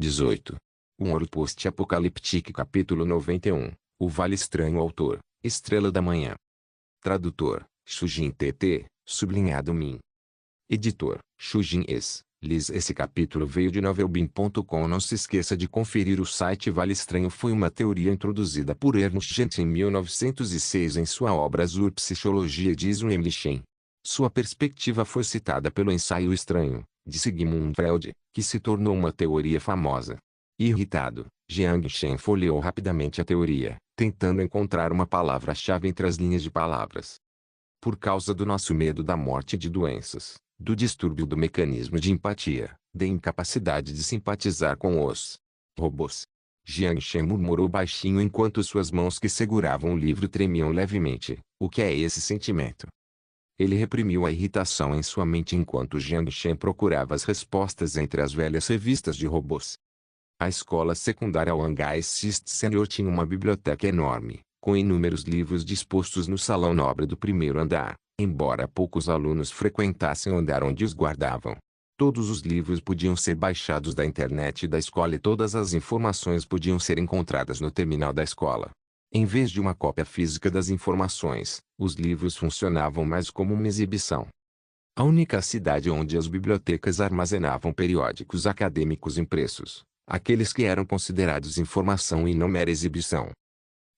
18. Um Ouro Post-Apocalíptico capítulo 91. O Vale Estranho. Autor: Estrela da Manhã. Tradutor: Shujin TT, sublinhado Min. Editor: Shujin S. Liz. Esse capítulo veio de novelbin.com. Não se esqueça de conferir o site. Vale Estranho foi uma teoria introduzida por Ernst Jent em 1906 em sua obra Zur Psychologie des Unheimlichen. Sua perspectiva foi citada pelo Ensaio Estranho, de Sigmund Freud, que se tornou uma teoria famosa. Irritado, Jiang Shen folheou rapidamente a teoria, tentando encontrar uma palavra-chave entre as linhas de palavras. Por causa do nosso medo da morte e de doenças, do distúrbio do mecanismo de empatia, da incapacidade de simpatizar com os robôs, Jiang Shen murmurou baixinho enquanto suas mãos que seguravam o livro tremiam levemente. O que é esse sentimento? Ele reprimiu a irritação em sua mente enquanto Jiang Shen procurava as respostas entre as velhas revistas de robôs. A escola secundária Wangai Sist Senior tinha uma biblioteca enorme, com inúmeros livros dispostos no salão nobre do primeiro andar, embora poucos alunos frequentassem o andar onde os guardavam. Todos os livros podiam ser baixados da internet da escola e todas as informações podiam ser encontradas no terminal da escola. Em vez de uma cópia física das informações, os livros funcionavam mais como uma exibição. A única cidade onde as bibliotecas armazenavam periódicos acadêmicos impressos, aqueles que eram considerados informação e não mera exibição.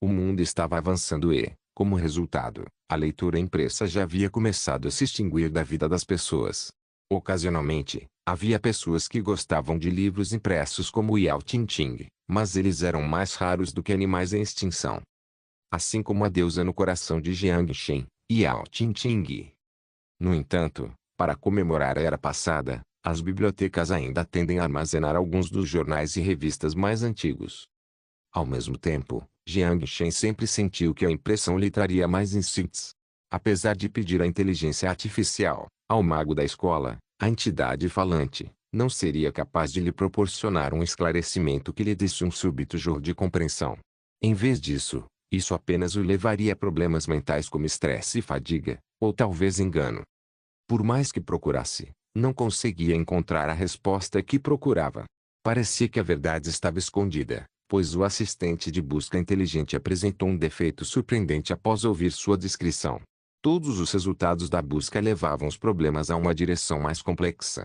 O mundo estava avançando e, como resultado, a leitura impressa já havia começado a se extinguir da vida das pessoas. Ocasionalmente, havia pessoas que gostavam de livros impressos como Yao Tinting, mas eles eram mais raros do que animais em extinção. Assim como a deusa no coração de Jiang Shen, Yao Tinting. No entanto, para comemorar a era passada, as bibliotecas ainda tendem a armazenar alguns dos jornais e revistas mais antigos. Ao mesmo tempo, Jiang Shen sempre sentiu que a impressão lhe traria mais insights. Apesar de pedir à inteligência artificial, ao mago da escola, a entidade falante, não seria capaz de lhe proporcionar um esclarecimento que lhe desse um súbito jorro de compreensão. Em vez disso, isso apenas o levaria a problemas mentais como estresse e fadiga, ou talvez engano. Por mais que procurasse, não conseguia encontrar a resposta que procurava. Parecia que a verdade estava escondida, pois o assistente de busca inteligente apresentou um defeito surpreendente após ouvir sua descrição. Todos os resultados da busca levavam os problemas a uma direção mais complexa.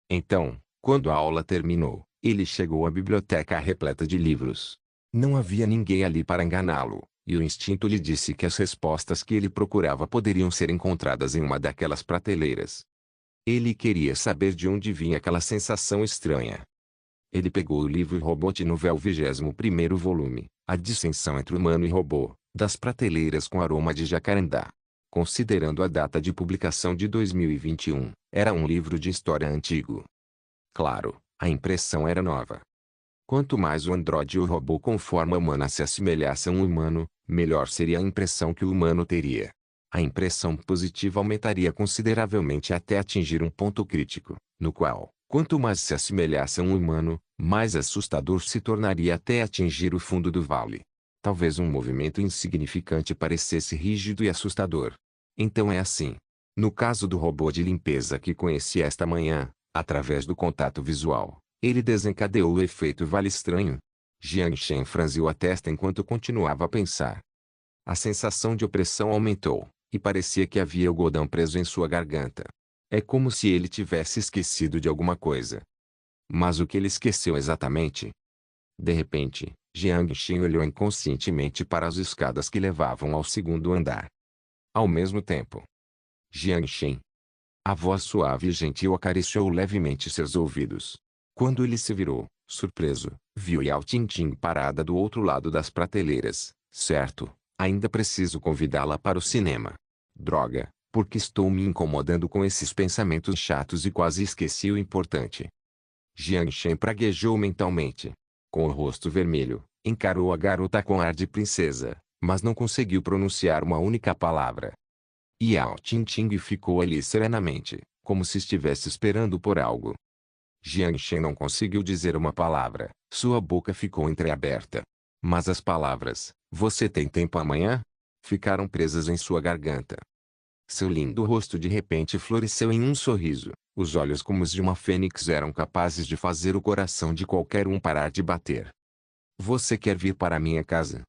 Então, quando a aula terminou, ele chegou à biblioteca repleta de livros. Não havia ninguém ali para enganá-lo, e o instinto lhe disse que as respostas que ele procurava poderiam ser encontradas em uma daquelas prateleiras. Ele queria saber de onde vinha aquela sensação estranha. Ele pegou o livro Robot Novel 21º volume, A Dissensão entre Humano e Robô, das prateleiras com aroma de jacarandá. Considerando a data de publicação de 2021, era um livro de história antigo. Claro, a impressão era nova. Quanto mais o androide ou robô com forma humana se assemelhasse a um humano, melhor seria a impressão que o humano teria. A impressão positiva aumentaria consideravelmente até atingir um ponto crítico, no qual, quanto mais se assemelhasse a um humano, mais assustador se tornaria até atingir o fundo do vale. Talvez um movimento insignificante parecesse rígido e assustador. Então é assim. No caso do robô de limpeza que conheci esta manhã, através do contato visual, ele desencadeou o efeito vale estranho. Jiang Shen franziu a testa enquanto continuava a pensar. A sensação de opressão aumentou, e parecia que havia algodão preso em sua garganta. É como se ele tivesse esquecido de alguma coisa. Mas o que ele esqueceu exatamente? De repente, Jiang Shen olhou inconscientemente para as escadas que levavam ao segundo andar. Ao mesmo tempo, Jiang Shen. A voz suave e gentil acariciou levemente seus ouvidos. Quando ele se virou, surpreso, viu Yao Tinting parada do outro lado das prateleiras. Certo, ainda preciso convidá-la para o cinema. Droga, porque estou me incomodando com esses pensamentos chatos e quase esqueci o importante. Jiang Shen praguejou mentalmente. Com o rosto vermelho, encarou a garota com ar de princesa, mas não conseguiu pronunciar uma única palavra. Yao Tinting ficou ali serenamente, como se estivesse esperando por algo. Jiang Shen não conseguiu dizer uma palavra, sua boca ficou entreaberta. Mas as palavras, "Você tem tempo amanhã?", ficaram presas em sua garganta. Seu lindo rosto de repente floresceu em um sorriso, Os olhos como os de uma fênix eram capazes de fazer o coração de qualquer um parar de bater. Você quer vir para minha casa?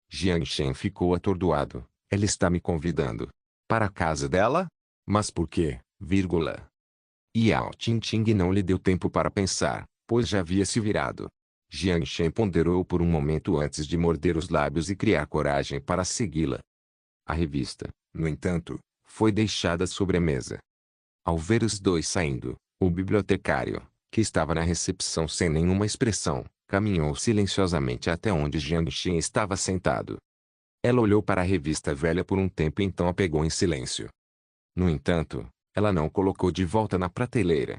Jiang Shen ficou atordoado. Ela está me convidando. Para a casa dela? Mas por quê? Vírgula. Yao Qingqing não lhe deu tempo para pensar, pois já havia se virado. Jiang Shen ponderou por um momento antes de morder os lábios e criar coragem para segui-la. A revista, no entanto, foi deixada sobre a mesa. Ao ver os dois saindo, o bibliotecário, que estava na recepção sem nenhuma expressão, caminhou silenciosamente até onde Jiang Shen estava sentado. Ela olhou para a revista velha por um tempo e então a pegou em silêncio. No entanto, ela não colocou de volta na prateleira.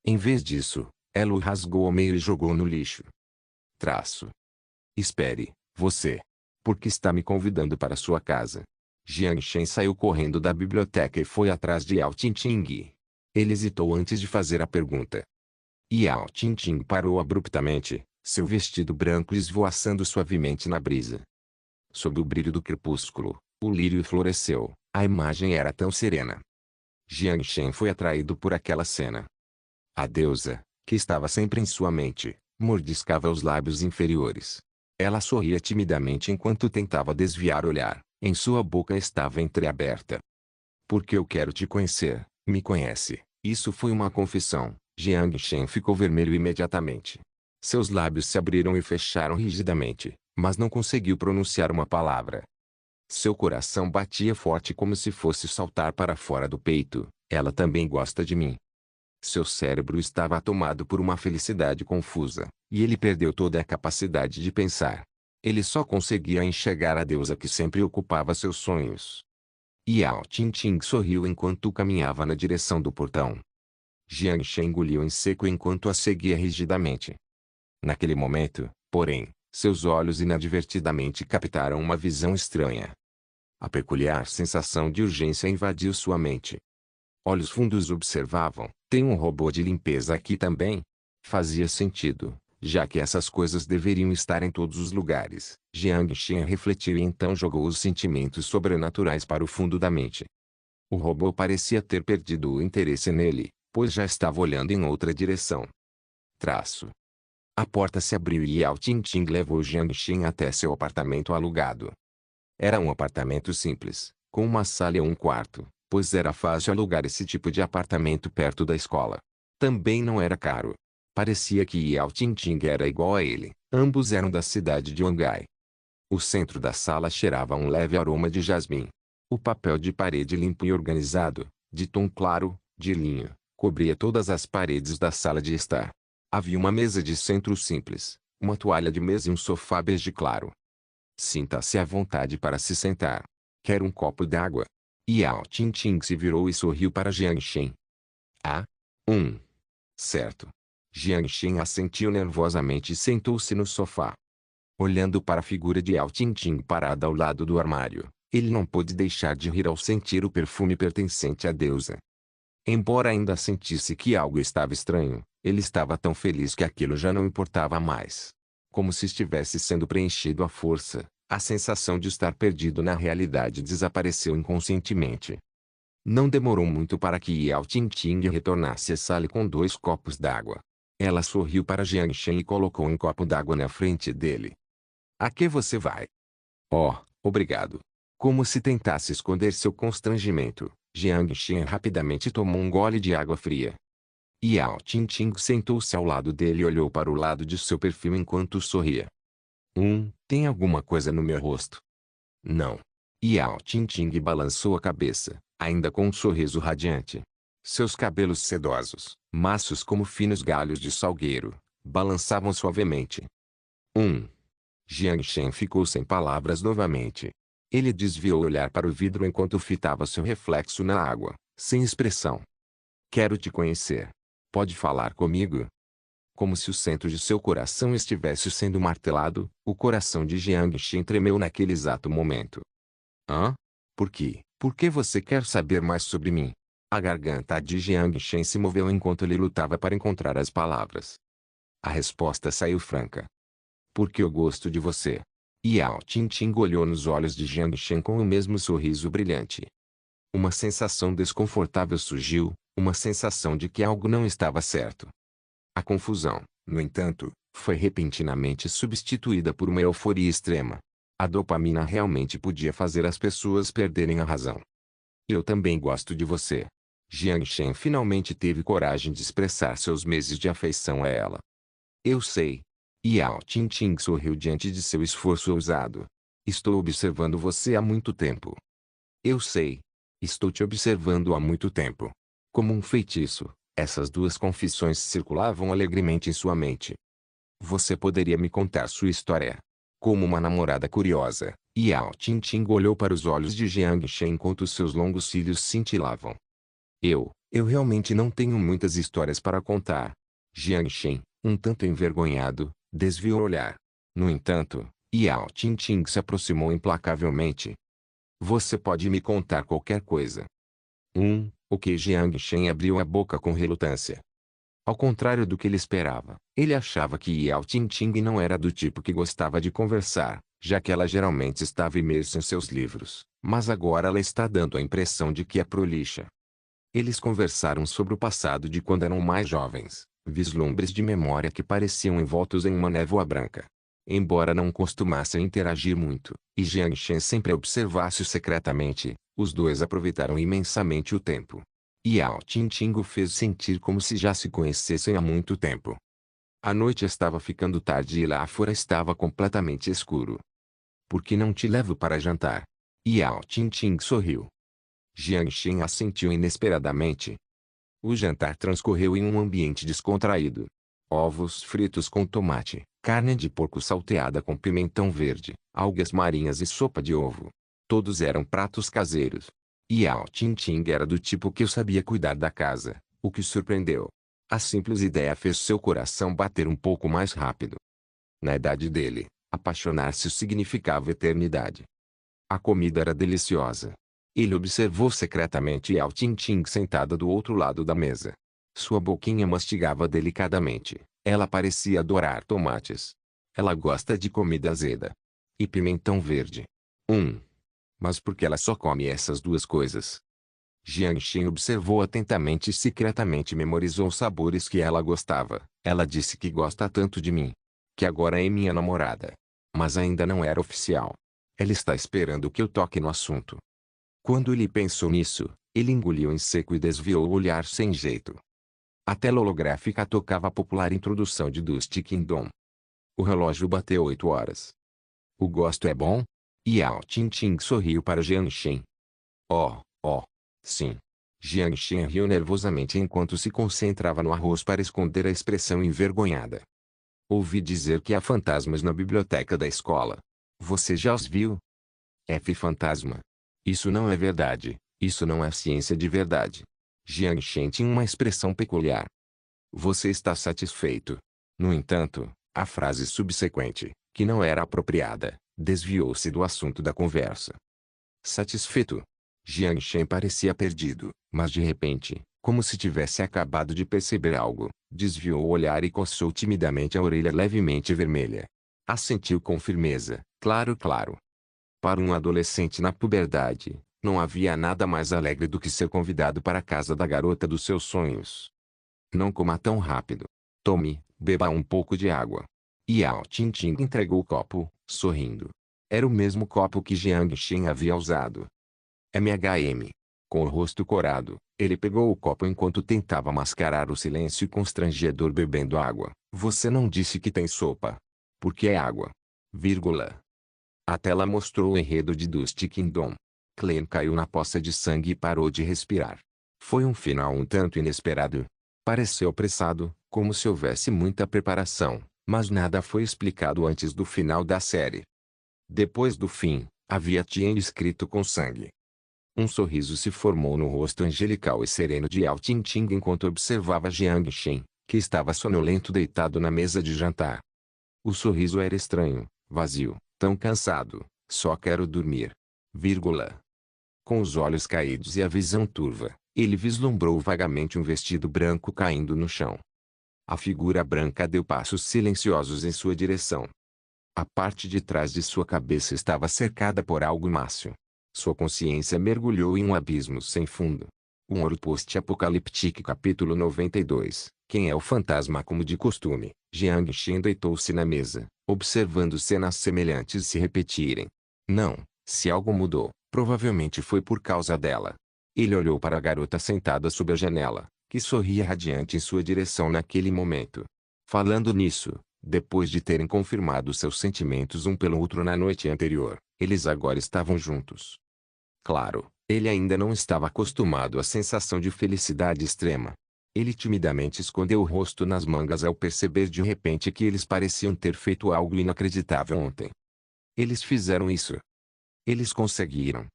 Em vez disso, ela o rasgou ao meio e jogou no lixo. Espere, você. Por que está me convidando para sua casa? Jiang Shen saiu correndo da biblioteca e foi atrás de Yao Qingqing. Ele hesitou antes de fazer a pergunta. Yao Qingqing parou abruptamente, seu vestido branco esvoaçando suavemente na brisa. Sob o brilho do crepúsculo, o lírio floresceu, a imagem era tão serena. Jiang Shen foi atraído por aquela cena. A deusa, que estava sempre em sua mente, mordiscava os lábios inferiores. Ela sorria timidamente enquanto tentava desviar o olhar. Em sua boca estava entreaberta. Porque eu quero te conhecer, me conhece. Isso foi uma confissão. Jiang Shen ficou vermelho imediatamente. Seus lábios se abriram e fecharam rigidamente, mas não conseguiu pronunciar uma palavra. Seu coração batia forte como se fosse saltar para fora do peito. Ela também gosta de mim. Seu cérebro estava tomado por uma felicidade confusa, e ele perdeu toda a capacidade de pensar. Ele só conseguia enxergar a deusa que sempre ocupava seus sonhos. Yao Qingqing sorriu enquanto caminhava na direção do portão. Jiang Shen engoliu em seco enquanto a seguia rigidamente. Naquele momento, porém, seus olhos inadvertidamente captaram uma visão estranha. A peculiar sensação de urgência invadiu sua mente. Olhos fundos observavam, tem um robô de limpeza aqui também? Fazia sentido, já que essas coisas deveriam estar em todos os lugares. Jiang Shen refletiu e então jogou os sentimentos sobrenaturais para o fundo da mente. O robô parecia ter perdido o interesse nele, pois já estava olhando em outra direção. A porta se abriu e Yao Qingqing levou Jiang Shen até seu apartamento alugado. Era um apartamento simples, com uma sala e um quarto, pois era fácil alugar esse tipo de apartamento perto da escola. Também não era caro. Parecia que Yao Qingqing era igual a ele. Ambos eram da cidade de Wangai. O centro da sala cheirava um leve aroma de jasmim. O papel de parede limpo e organizado, de tom claro, de linho, cobria todas as paredes da sala de estar. Havia uma mesa de centro simples, uma toalha de mesa e um sofá bege claro. Sinta-se à vontade para se sentar. Quer um copo d'água? Yao Qingqing se virou e sorriu para Jiang Shen. Ah? Certo. Jiang Shen assentiu nervosamente e sentou-se no sofá. Olhando para a figura de Yao Qingqing parada ao lado do armário, ele não pôde deixar de rir ao sentir o perfume pertencente à deusa. Embora ainda sentisse que algo estava estranho, ele estava tão feliz que aquilo já não importava mais. Como se estivesse sendo preenchido à força, a sensação de estar perdido na realidade desapareceu inconscientemente. Não demorou muito para que Yao Qingqing retornasse à sala com 2 copos d'água. Ela sorriu para Jiang Shen e colocou um copo d'água na frente dele. A que você vai? Oh, obrigado. Como se tentasse esconder seu constrangimento, Jiang Shen rapidamente tomou um gole de água fria. Yao Qingqing sentou-se ao lado dele e olhou para o lado de seu perfil enquanto sorria. Tem alguma coisa no meu rosto? Não. Yao Qingqing balançou a cabeça, ainda com um sorriso radiante. Seus cabelos sedosos, macios como finos galhos de salgueiro, balançavam suavemente. Jiang Shen ficou sem palavras novamente. Ele desviou o olhar para o vidro enquanto fitava seu reflexo na água, sem expressão. Quero te conhecer. Pode falar comigo? Como se o centro de seu coração estivesse sendo martelado, o coração de Jiang Shen tremeu naquele exato momento. Por quê? Por que você quer saber mais sobre mim? A garganta de Jiang Shen se moveu enquanto ele lutava para encontrar as palavras. A resposta saiu franca. Porque eu gosto de você. Yao Qingqing olhou nos olhos de Jiang Shen com o mesmo sorriso brilhante. Uma sensação desconfortável surgiu, uma sensação de que algo não estava certo. A confusão, no entanto, foi repentinamente substituída por uma euforia extrema. A dopamina realmente podia fazer as pessoas perderem a razão. Eu também gosto de você. Jiang Shen finalmente teve coragem de expressar seus meses de afeição a ela. Eu sei. Yao Qingqing sorriu diante de seu esforço ousado. Estou observando você há muito tempo. Eu sei. Estou te observando há muito tempo. Como um feitiço, essas duas confissões circulavam alegremente em sua mente. Você poderia me contar sua história? Como uma namorada curiosa, Yao Qingqing olhou para os olhos de Jiang Shen enquanto seus longos cílios cintilavam. Eu realmente não tenho muitas histórias para contar. Jiang Shen, um tanto envergonhado, desviou o olhar. No entanto, Yao Qingqing se aproximou implacavelmente. Você pode me contar qualquer coisa. O que Jiang Shen abriu a boca com relutância. Ao contrário do que ele esperava, ele achava que Yao Qingqing não era do tipo que gostava de conversar, já que ela geralmente estava imersa em seus livros, mas agora ela está dando a impressão de que é prolixa. Eles conversaram sobre o passado de quando eram mais jovens, vislumbres de memória que pareciam envoltos em uma névoa branca. Embora não costumassem interagir muito, e Jiang Shen sempre observasse secretamente, os dois aproveitaram imensamente o tempo. Yao Qingqing o fez sentir como se já se conhecessem há muito tempo. A noite estava ficando tarde e lá fora estava completamente escuro. Por que não te levo para jantar? Yao Qingqing sorriu. Jiang Shen assentiu inesperadamente. O jantar transcorreu em um ambiente descontraído. Ovos fritos com tomate, carne de porco salteada com pimentão verde, algas marinhas e sopa de ovo. Todos eram pratos caseiros. Yao Qingqing era do tipo que sabia cuidar da casa, o que surpreendeu. A simples ideia fez seu coração bater um pouco mais rápido. Na idade dele, apaixonar-se significava eternidade. A comida era deliciosa. Ele observou secretamente Yao Qingqing sentada do outro lado da mesa. Sua boquinha mastigava delicadamente. Ela parecia adorar tomates. Ela gosta de comida azeda. E pimentão verde. Mas por que ela só come essas duas coisas? Jiang Shen observou atentamente e secretamente memorizou os sabores que ela gostava. Ela disse que gosta tanto de mim. Que agora é minha namorada. Mas ainda não era oficial. Ela está esperando que eu toque no assunto. Quando ele pensou nisso, ele engoliu em seco e desviou o olhar sem jeito. A tela holográfica tocava a popular introdução de Dusty Kingdom. O relógio bateu 8 horas. O gosto é bom? Yao Qingqing sorriu para Jiang Shen. Sim. Jiang Shen riu nervosamente enquanto se concentrava no arroz para esconder a expressão envergonhada. Ouvi dizer que há fantasmas na biblioteca da escola. Você já os viu? Fantasma. Isso não é verdade. Isso não é ciência de verdade. Jiang Shen tinha uma expressão peculiar. Você está satisfeito? No entanto, a frase subsequente, que não era apropriada, desviou-se do assunto da conversa. Satisfeito? Jiang Shen parecia perdido, mas de repente, como se tivesse acabado de perceber algo, desviou o olhar e coçou timidamente a orelha levemente vermelha. Assentiu com firmeza, claro. Para um adolescente na puberdade, não havia nada mais alegre do que ser convidado para a casa da garota dos seus sonhos. Não coma tão rápido. Tome, beba um pouco de água. Yao Qingqing entregou o copo, sorrindo. Era o mesmo copo que Jiang Shen havia usado. MHM. Com o rosto corado, ele pegou o copo enquanto tentava mascarar o silêncio constrangedor bebendo água. Você não disse que tem sopa. Por que é água? A tela mostrou o enredo de Dusty Kingdom. Clan caiu na poça de sangue e parou de respirar. Foi um final um tanto inesperado. Pareceu apressado, como se houvesse muita preparação, mas nada foi explicado antes do final da série. Depois do fim, havia Tien escrito com sangue. Um sorriso se formou no rosto angelical e sereno de Yao Qingqing enquanto observava Jiang Shen, que estava sonolento deitado na mesa de jantar. O sorriso era estranho, vazio, tão cansado, só quero dormir. Com os olhos caídos e a visão turva, ele vislumbrou vagamente um vestido branco caindo no chão. A figura branca deu passos silenciosos em sua direção. A parte de trás de sua cabeça estava cercada por algo mácio. Sua consciência mergulhou em um abismo sem fundo. Um horror post-apocalíptico capítulo 92. Quem é o fantasma? Como de costume, Jiang Shen deitou-se na mesa, observando cenas semelhantes se repetirem. Não, se algo mudou, provavelmente foi por causa dela. Ele olhou para a garota sentada sob a janela, que sorria radiante em sua direção naquele momento. Falando nisso, depois de terem confirmado seus sentimentos um pelo outro na noite anterior, eles agora estavam juntos. Claro, ele ainda não estava acostumado à sensação de felicidade extrema. Ele timidamente escondeu o rosto nas mangas ao perceber de repente que eles pareciam ter feito algo inacreditável ontem. Eles fizeram isso. Eles conseguiram.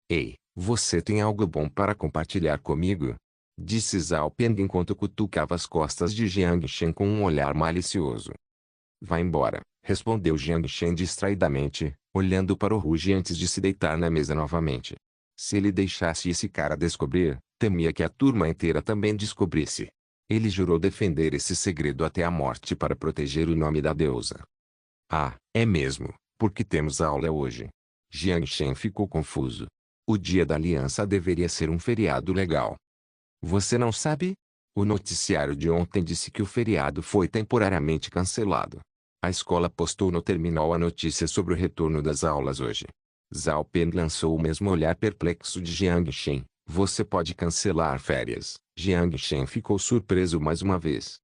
Ei, você tem algo bom para compartilhar comigo? Disse Zhao Peng enquanto cutucava as costas de Jiang Shen com um olhar malicioso. Vá embora, respondeu Jiang Shen distraidamente, olhando para o Ruge antes de se deitar na mesa novamente. Se ele deixasse esse cara descobrir, temia que a turma inteira também descobrisse. Ele jurou defender esse segredo até a morte para proteger o nome da deusa. Ah, é mesmo, porque temos aula hoje. Jiang Shen ficou confuso. O dia da aliança deveria ser um feriado legal. Você não sabe? O noticiário de ontem disse que o feriado foi temporariamente cancelado. A escola postou no terminal a notícia sobre o retorno das aulas hoje. Zhao Peng lançou o mesmo olhar perplexo de Jiang Shen. Você pode cancelar férias. Jiang Shen ficou surpreso mais uma vez.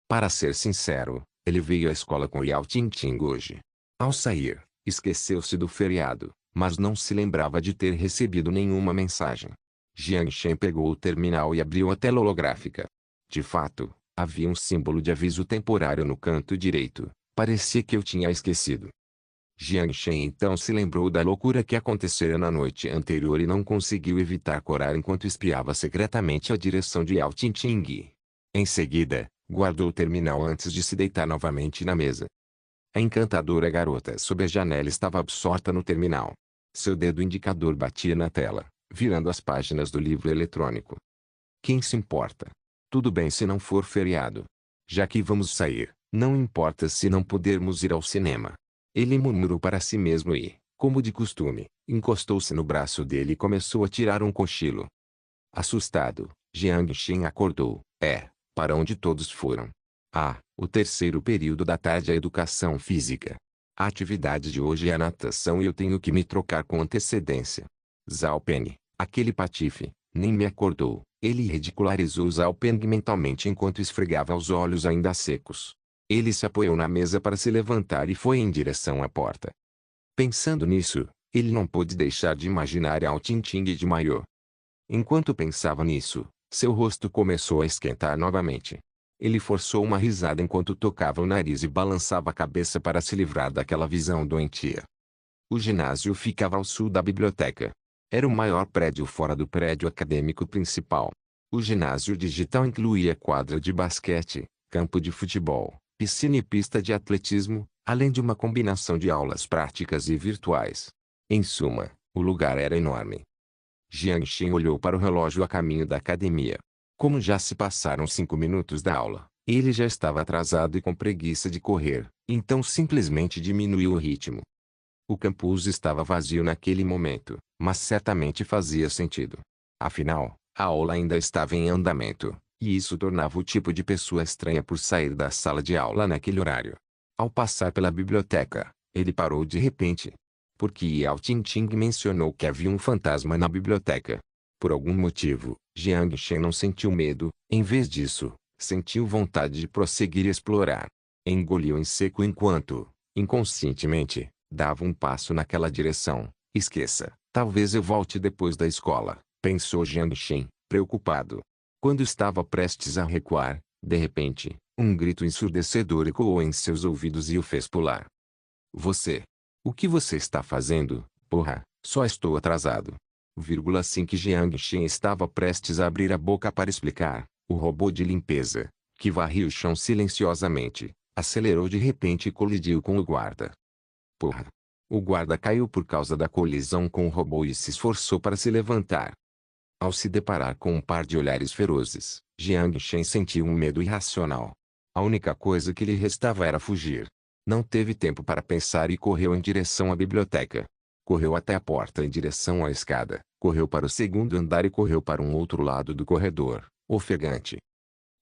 Para ser sincero, ele veio à escola com Yao Tinting hoje. Ao sair, esqueceu-se do feriado, mas não se lembrava de ter recebido nenhuma mensagem. Jiang Shen pegou o terminal e abriu a tela holográfica. De fato, havia um símbolo de aviso temporário no canto direito. Parecia que eu tinha esquecido. Jiang Shen então se lembrou da loucura que acontecera na noite anterior e não conseguiu evitar corar enquanto espiava secretamente a direção de Yao Tinting. Em seguida, guardou o terminal antes de se deitar novamente na mesa. A encantadora garota sob a janela estava absorta no terminal. Seu dedo indicador batia na tela, virando as páginas do livro eletrônico. Quem se importa? Tudo bem se não for feriado. Já que vamos sair, não importa se não pudermos ir ao cinema. Ele murmurou para si mesmo e, como de costume, encostou-se no braço dele e começou a tirar um cochilo. Assustado, Jiang Shen acordou. Para onde todos foram? O terceiro período da tarde é educação física. A atividade de hoje é a natação e eu tenho que me trocar com antecedência. Zhao Peng, aquele patife, nem me acordou. Ele ridicularizou Zhao Peng mentalmente enquanto esfregava os olhos ainda secos. Ele se apoiou na mesa para se levantar e foi em direção à porta. Pensando nisso, ele não pôde deixar de imaginar Yao Tinting de maiô. Enquanto pensava nisso, seu rosto começou a esquentar novamente. Ele forçou uma risada enquanto tocava o nariz e balançava a cabeça para se livrar daquela visão doentia. O ginásio ficava ao sul da biblioteca. Era o maior prédio fora do prédio acadêmico principal. O ginásio digital incluía quadra de basquete, campo de futebol, piscina e pista de atletismo, além de uma combinação de aulas práticas e virtuais. Em suma, o lugar era enorme. Jiang Shen olhou para o relógio a caminho da academia. Como já se passaram 5 minutos da aula, ele já estava atrasado e com preguiça de correr, então simplesmente diminuiu o ritmo. O campus estava vazio naquele momento, mas certamente fazia sentido. Afinal, a aula ainda estava em andamento, e isso tornava o tipo de pessoa estranha por sair da sala de aula naquele horário. Ao passar pela biblioteca, ele parou de repente. Porque Yao Tinting mencionou que havia um fantasma na biblioteca. Por algum motivo, Jiang Shen não sentiu medo, em vez disso, sentiu vontade de prosseguir e explorar. Engoliu em seco enquanto, inconscientemente, dava um passo naquela direção. Esqueça, talvez eu volte depois da escola, pensou Jiang Shen, preocupado. Quando estava prestes a recuar, de repente, um grito ensurdecedor ecoou em seus ouvidos e o fez pular. O que você está fazendo, porra? Só estou atrasado. Assim que Jiang Shen estava prestes a abrir a boca para explicar, o robô de limpeza, que varria o chão silenciosamente, acelerou de repente e colidiu com o guarda. Porra! O guarda caiu por causa da colisão com o robô e se esforçou para se levantar. Ao se deparar com um par de olhares ferozes, Jiang Shen sentiu um medo irracional. A única coisa que lhe restava era fugir. Não teve tempo para pensar e correu em direção à biblioteca. Correu até a porta em direção à escada, correu para o segundo andar e correu para um outro lado do corredor, ofegante.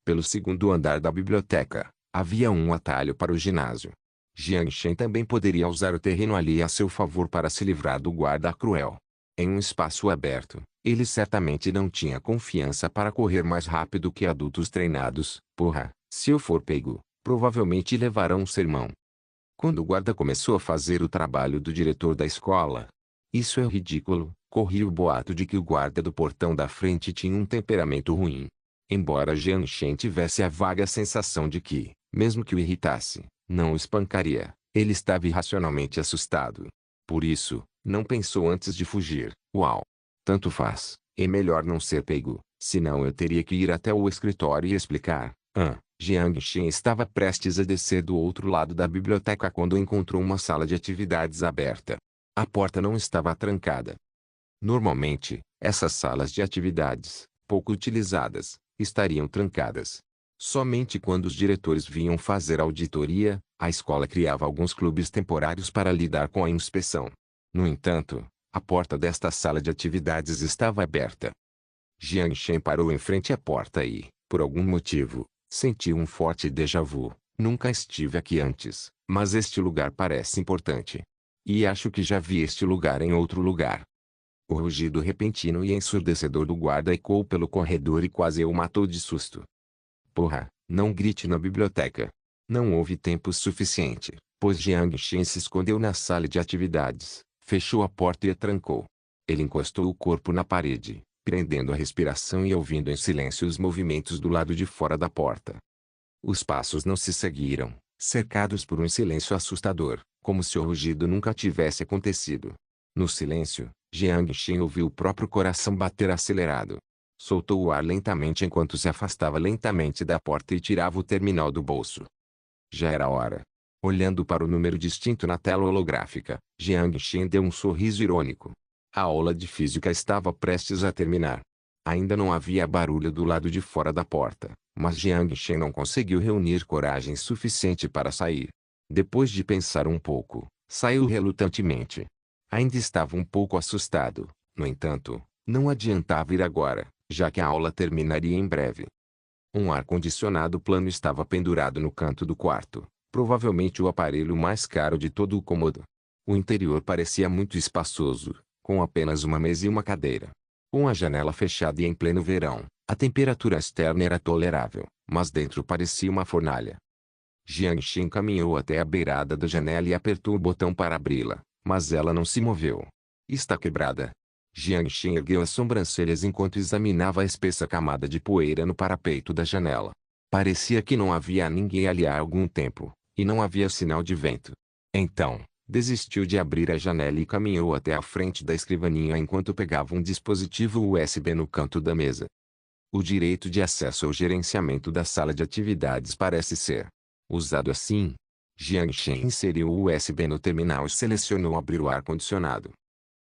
Pelo segundo andar da biblioteca, havia um atalho para o ginásio. Jiang Shen também poderia usar o terreno ali a seu favor para se livrar do guarda cruel. Em um espaço aberto, ele certamente não tinha confiança para correr mais rápido que adultos treinados. Porra, se eu for pego, provavelmente levarão um sermão. Quando o guarda começou a fazer o trabalho do diretor da escola, isso é ridículo, corria o boato de que o guarda do portão da frente tinha um temperamento ruim. Embora Jiang Shen tivesse a vaga sensação de que, mesmo que o irritasse, não o espancaria, ele estava irracionalmente assustado. Por isso, não pensou antes de fugir. Uau! Tanto faz, é melhor não ser pego, senão eu teria que ir até o escritório e explicar. Jiang Shen estava prestes a descer do outro lado da biblioteca quando encontrou uma sala de atividades aberta. A porta não estava trancada. Normalmente, essas salas de atividades, pouco utilizadas, estariam trancadas. Somente quando os diretores vinham fazer auditoria, a escola criava alguns clubes temporários para lidar com a inspeção. No entanto, a porta desta sala de atividades estava aberta. Jiang Shen parou em frente à porta e, por algum motivo, sentiu um forte déjà vu. Nunca estive aqui antes, mas este lugar parece importante. E acho que já vi este lugar em outro lugar. O rugido repentino e ensurdecedor do guarda ecoou pelo corredor e quase o matou de susto. Porra, não grite na biblioteca. Não houve tempo suficiente, pois Jiang Shen se escondeu na sala de atividades, fechou a porta e a trancou. Ele encostou o corpo na parede, prendendo a respiração e ouvindo em silêncio os movimentos do lado de fora da porta. Os passos não se seguiram, cercados por um silêncio assustador, como se o rugido nunca tivesse acontecido. No silêncio, Jiang Shen ouviu o próprio coração bater acelerado. Soltou o ar lentamente enquanto se afastava lentamente da porta e tirava o terminal do bolso. Já era hora. Olhando para o número distinto na tela holográfica, Jiang Shen deu um sorriso irônico. A aula de física estava prestes a terminar. Ainda não havia barulho do lado de fora da porta, mas Jiang Shen não conseguiu reunir coragem suficiente para sair. Depois de pensar um pouco, saiu relutantemente. Ainda estava um pouco assustado, no entanto, não adiantava ir agora, já que a aula terminaria em breve. Um ar-condicionado plano estava pendurado no canto do quarto, provavelmente o aparelho mais caro de todo o cômodo. O interior parecia muito espaçoso, com apenas uma mesa e uma cadeira. Com a janela fechada e em pleno verão, a temperatura externa era tolerável, mas dentro parecia uma fornalha. Jiang Shen caminhou até a beirada da janela e apertou o botão para abri-la, mas ela não se moveu. Está quebrada. Jiang Shen ergueu as sobrancelhas enquanto examinava a espessa camada de poeira no parapeito da janela. Parecia que não havia ninguém ali há algum tempo, e não havia sinal de vento. Então, desistiu de abrir a janela e caminhou até a frente da escrivaninha enquanto pegava um dispositivo USB no canto da mesa. O direito de acesso ao gerenciamento da sala de atividades parece ser usado assim. Jiang Shen inseriu o USB no terminal e selecionou abrir o ar-condicionado.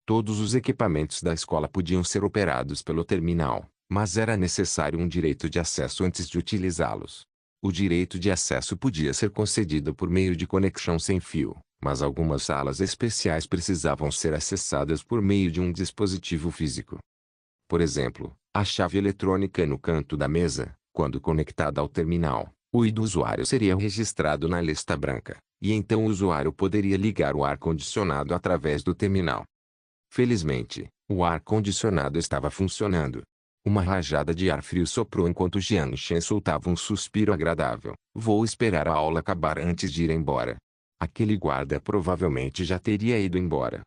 Todos os equipamentos da escola podiam ser operados pelo terminal, mas era necessário um direito de acesso antes de utilizá-los. O direito de acesso podia ser concedido por meio de conexão sem fio, mas algumas salas especiais precisavam ser acessadas por meio de um dispositivo físico. Por exemplo, a chave eletrônica no canto da mesa, quando conectada ao terminal, o ID do usuário seria registrado na lista branca, e então o usuário poderia ligar o ar-condicionado através do terminal. Felizmente, o ar-condicionado estava funcionando. Uma rajada de ar frio soprou enquanto Jiang Shen soltava um suspiro agradável. Vou esperar a aula acabar antes de ir embora. Aquele guarda provavelmente já teria ido embora.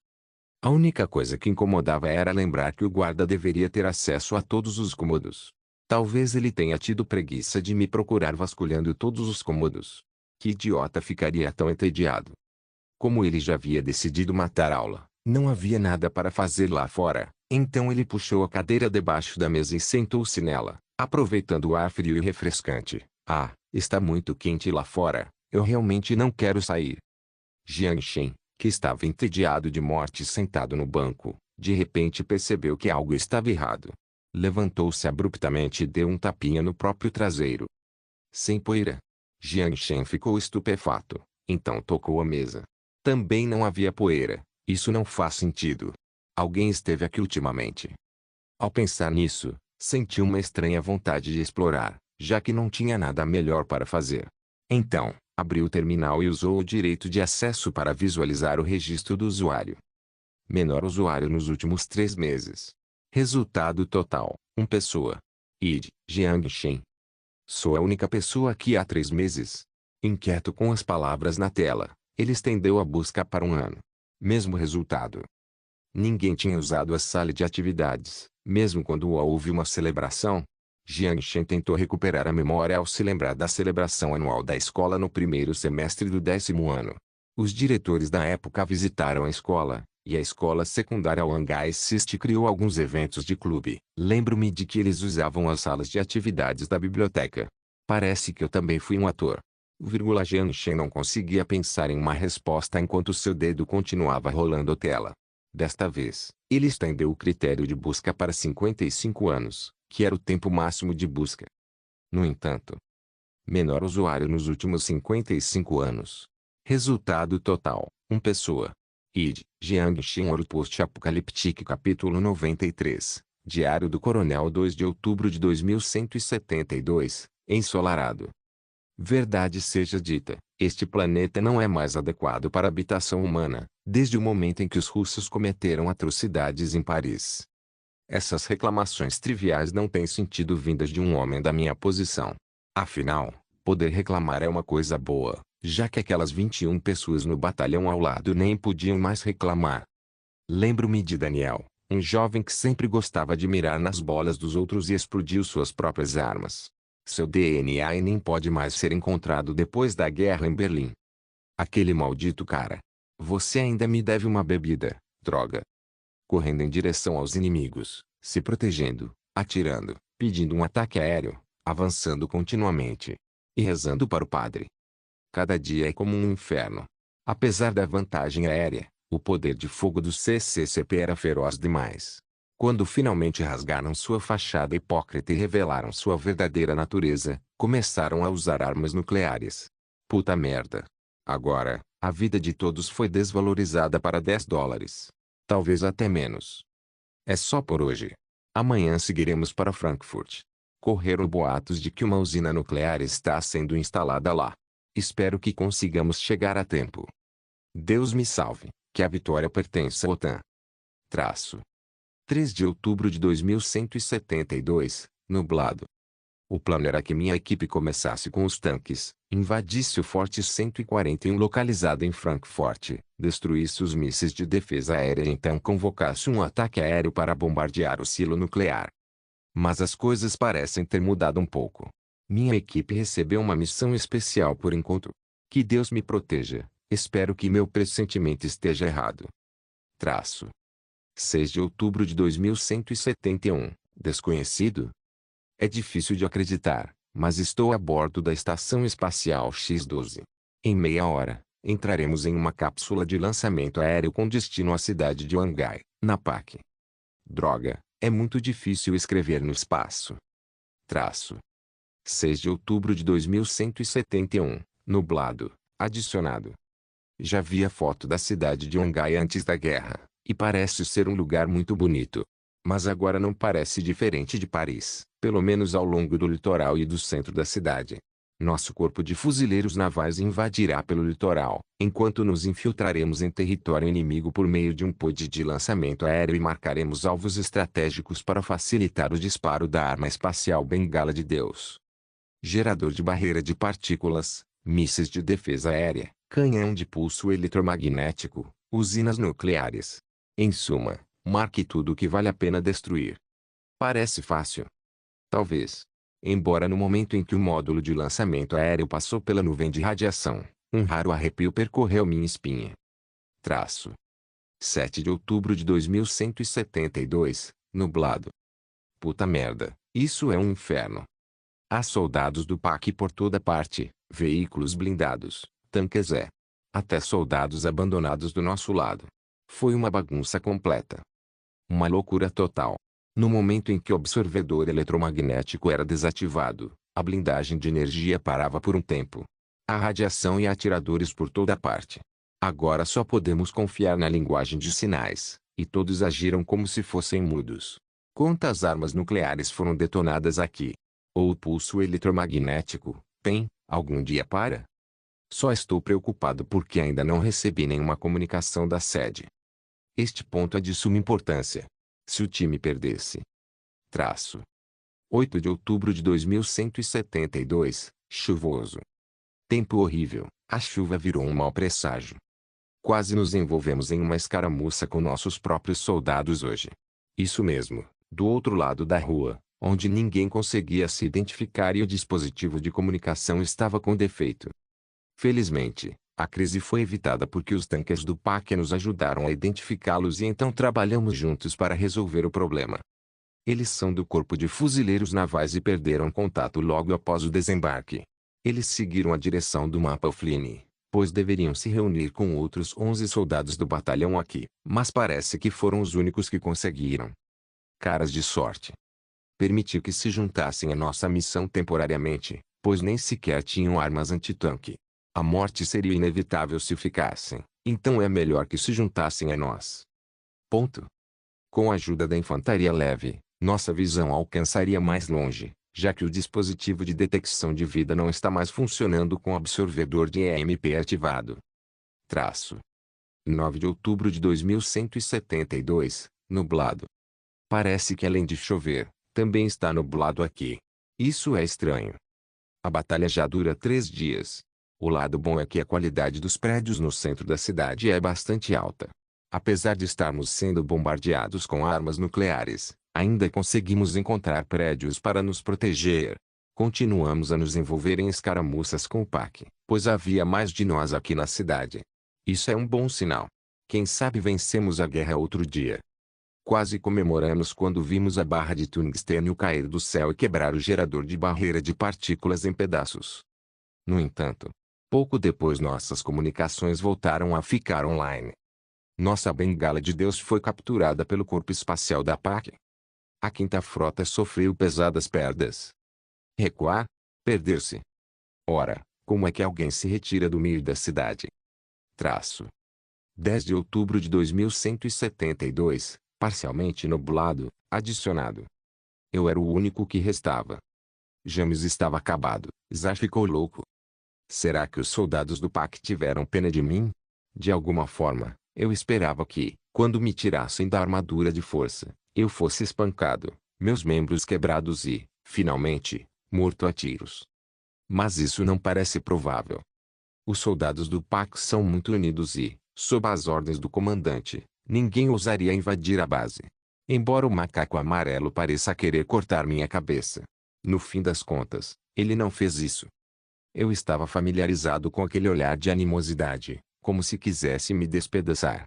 A única coisa que incomodava era lembrar que o guarda deveria ter acesso a todos os cômodos. Talvez ele tenha tido preguiça de me procurar vasculhando todos os cômodos. Que idiota ficaria tão entediado? Como ele já havia decidido matar a aula, não havia nada para fazer lá fora, então ele puxou a cadeira debaixo da mesa e sentou-se nela, aproveitando o ar frio e refrescante. Ah, está muito quente lá fora, eu realmente não quero sair. Jiang Shen, que estava entediado de morte sentado no banco, de repente percebeu que algo estava errado. Levantou-se abruptamente e deu um tapinha no próprio traseiro. Sem poeira. Jiang Shen ficou estupefato, então tocou a mesa. Também não havia poeira, Isso não faz sentido. Alguém esteve aqui ultimamente. Ao pensar nisso, senti uma estranha vontade de explorar, já que não tinha nada melhor para fazer. Então, abri o terminal e usou o direito de acesso para visualizar o registro do usuário. Menor usuário nos últimos 3 meses. Resultado total, 1 pessoa. ID, Jiang Shen. Sou a única pessoa aqui há 3 meses. Inquieto com as palavras na tela, ele estendeu a busca para 1 ano. Mesmo resultado. Ninguém tinha usado a sala de atividades, mesmo quando houve uma celebração. Jiang Shen tentou recuperar a memória ao se lembrar da celebração anual da escola no primeiro semestre do 10º ano. Os diretores da época visitaram a escola, e a escola secundária Wangai Sist criou alguns eventos de clube. Lembro-me de que eles usavam as salas de atividades da biblioteca. Parece que eu também fui um ator. Jiang Shen não conseguia pensar em uma resposta enquanto seu dedo continuava rolando a tela. Desta vez, ele estendeu o critério de busca para 55 anos, que era o tempo máximo de busca. No entanto, menor usuário nos últimos 55 anos. Resultado total, 1 pessoa. ID, Jiang Shen Post-Apocaliptic Capítulo 93, Diário do Coronel 2 de outubro de 2172, ensolarado. Verdade seja dita, este planeta não é mais adequado para a habitação humana, desde o momento em que os russos cometeram atrocidades em Paris. Essas reclamações triviais não têm sentido vindas de um homem da minha posição. Afinal, poder reclamar é uma coisa boa, já que aquelas 21 pessoas no batalhão ao lado nem podiam mais reclamar. Lembro-me de Daniel, um jovem que sempre gostava de mirar nas bolas dos outros e explodiu suas próprias armas. Seu DNA nem pode mais ser encontrado depois da guerra em Berlim. Aquele maldito cara. Você ainda me deve uma bebida, droga. Correndo em direção aos inimigos, se protegendo, atirando, pedindo um ataque aéreo, avançando continuamente. E rezando para o padre. Cada dia é como um inferno. Apesar da vantagem aérea, o poder de fogo do CCCP era feroz demais. Quando finalmente rasgaram sua fachada hipócrita e revelaram sua verdadeira natureza, começaram a usar armas nucleares. Puta merda. Agora, a vida de todos foi desvalorizada para $10. Talvez até menos. É só por hoje. Amanhã seguiremos para Frankfurt. Correram boatos de que uma usina nuclear está sendo instalada lá. Espero que consigamos chegar a tempo. Deus me salve, que a vitória pertence à OTAN. 3 de outubro de 2172, nublado. O plano era que minha equipe começasse com os tanques, invadisse o Forte 141 localizado em Frankfurt, destruísse os mísseis de defesa aérea e então convocasse um ataque aéreo para bombardear o silo nuclear. Mas as coisas parecem ter mudado um pouco. Minha equipe recebeu uma missão especial por enquanto. Que Deus me proteja, espero que meu pressentimento esteja errado. 6 de outubro de 2171, desconhecido? É difícil de acreditar, mas estou a bordo da Estação Espacial X-12. Em meia hora, entraremos em uma cápsula de lançamento aéreo com destino à cidade de Wangai, na PAC. Droga, é muito difícil escrever no espaço. 6 de outubro de 2171, nublado, adicionado. Já vi a foto da cidade de Wangai antes da guerra, e parece ser um lugar muito bonito. Mas agora não parece diferente de Paris, pelo menos ao longo do litoral e do centro da cidade. Nosso corpo de fuzileiros navais invadirá pelo litoral, enquanto nos infiltraremos em território inimigo por meio de um pod de lançamento aéreo e marcaremos alvos estratégicos para facilitar o disparo da arma espacial Bengala de Deus. Gerador de barreira de partículas, mísseis de defesa aérea, canhão de pulso eletromagnético, usinas nucleares. Em suma, marque tudo o que vale a pena destruir. Parece fácil. Talvez. Embora no momento em que o módulo de lançamento aéreo passou pela nuvem de radiação, um raro arrepio percorreu minha espinha. 7 de outubro de 2172, nublado. Puta merda, isso é um inferno. Há soldados do PAC por toda parte, veículos blindados, tanques até soldados abandonados do nosso lado. Foi uma bagunça completa. Uma loucura total. No momento em que o absorvedor eletromagnético era desativado, a blindagem de energia parava por um tempo. Há radiação e atiradores por toda parte. Agora só podemos confiar na linguagem de sinais, e todos agiram como se fossem mudos. Quantas armas nucleares foram detonadas aqui? Ou o pulso eletromagnético, PEM, algum dia para? Só estou preocupado porque ainda não recebi nenhuma comunicação da sede. Este ponto é de suma importância. Se o time perdesse. Traço. 8 de outubro de 2172, chuvoso. Tempo horrível, a chuva virou um mau presságio. Quase nos envolvemos em uma escaramuça com nossos próprios soldados hoje. Isso mesmo, do outro lado da rua, onde ninguém conseguia se identificar e o dispositivo de comunicação estava com defeito. Felizmente, a crise foi evitada porque os tanques do PAC nos ajudaram a identificá-los e então trabalhamos juntos para resolver o problema. Eles são do Corpo de Fuzileiros Navais e perderam contato logo após o desembarque. Eles seguiram a direção do mapa Flynn, pois deveriam se reunir com outros 11 soldados do batalhão aqui, mas parece que foram os únicos que conseguiram. Caras de sorte. Permitiu que se juntassem à nossa missão temporariamente, pois nem sequer tinham armas antitanque. A morte seria inevitável se ficassem, então é melhor que se juntassem a nós. Ponto. Com a ajuda da infantaria leve, nossa visão alcançaria mais longe, já que o dispositivo de detecção de vida não está mais funcionando com o absorvedor de EMP ativado. Traço. 9 de outubro de 2172, nublado. Parece que além de chover, também está nublado aqui. Isso é estranho. A batalha já dura 3 dias. O lado bom é que a qualidade dos prédios no centro da cidade é bastante alta. Apesar de estarmos sendo bombardeados com armas nucleares, ainda conseguimos encontrar prédios para nos proteger. Continuamos a nos envolver em escaramuças com o PAC, pois havia mais de nós aqui na cidade. Isso é um bom sinal. Quem sabe vencemos a guerra outro dia. Quase comemoramos quando vimos a barra de tungstênio cair do céu e quebrar o gerador de barreira de partículas em pedaços. No entanto, pouco depois nossas comunicações voltaram a ficar online. Nossa bengala de Deus foi capturada pelo corpo espacial da PAC. A quinta frota sofreu pesadas perdas. Recuar? Perder-se. Ora, como é que alguém se retira do meio da cidade? Traço. 10 de outubro de 2172, parcialmente nublado, adicionado. Eu era o único que restava. James estava acabado, Zah ficou louco. Será que os soldados do PAC tiveram pena de mim? De alguma forma, eu esperava que, quando me tirassem da armadura de força, eu fosse espancado, meus membros quebrados e, finalmente, morto a tiros. Mas isso não parece provável. Os soldados do PAC são muito unidos e, sob as ordens do comandante, ninguém ousaria invadir a base. Embora o macaco amarelo pareça querer cortar minha cabeça. No fim das contas, ele não fez isso. Eu estava familiarizado com aquele olhar de animosidade, como se quisesse me despedaçar.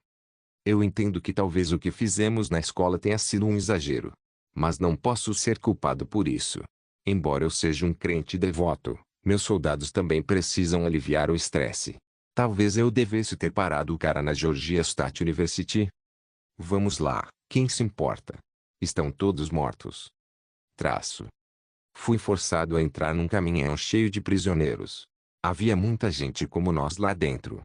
Eu entendo que talvez o que fizemos na escola tenha sido um exagero. Mas não posso ser culpado por isso. Embora eu seja um crente devoto, meus soldados também precisam aliviar o estresse. Talvez eu devesse ter parado o cara na Georgia State University. Vamos lá, quem se importa? Estão todos mortos. Traço. Fui forçado a entrar num caminhão cheio de prisioneiros. Havia muita gente como nós lá dentro.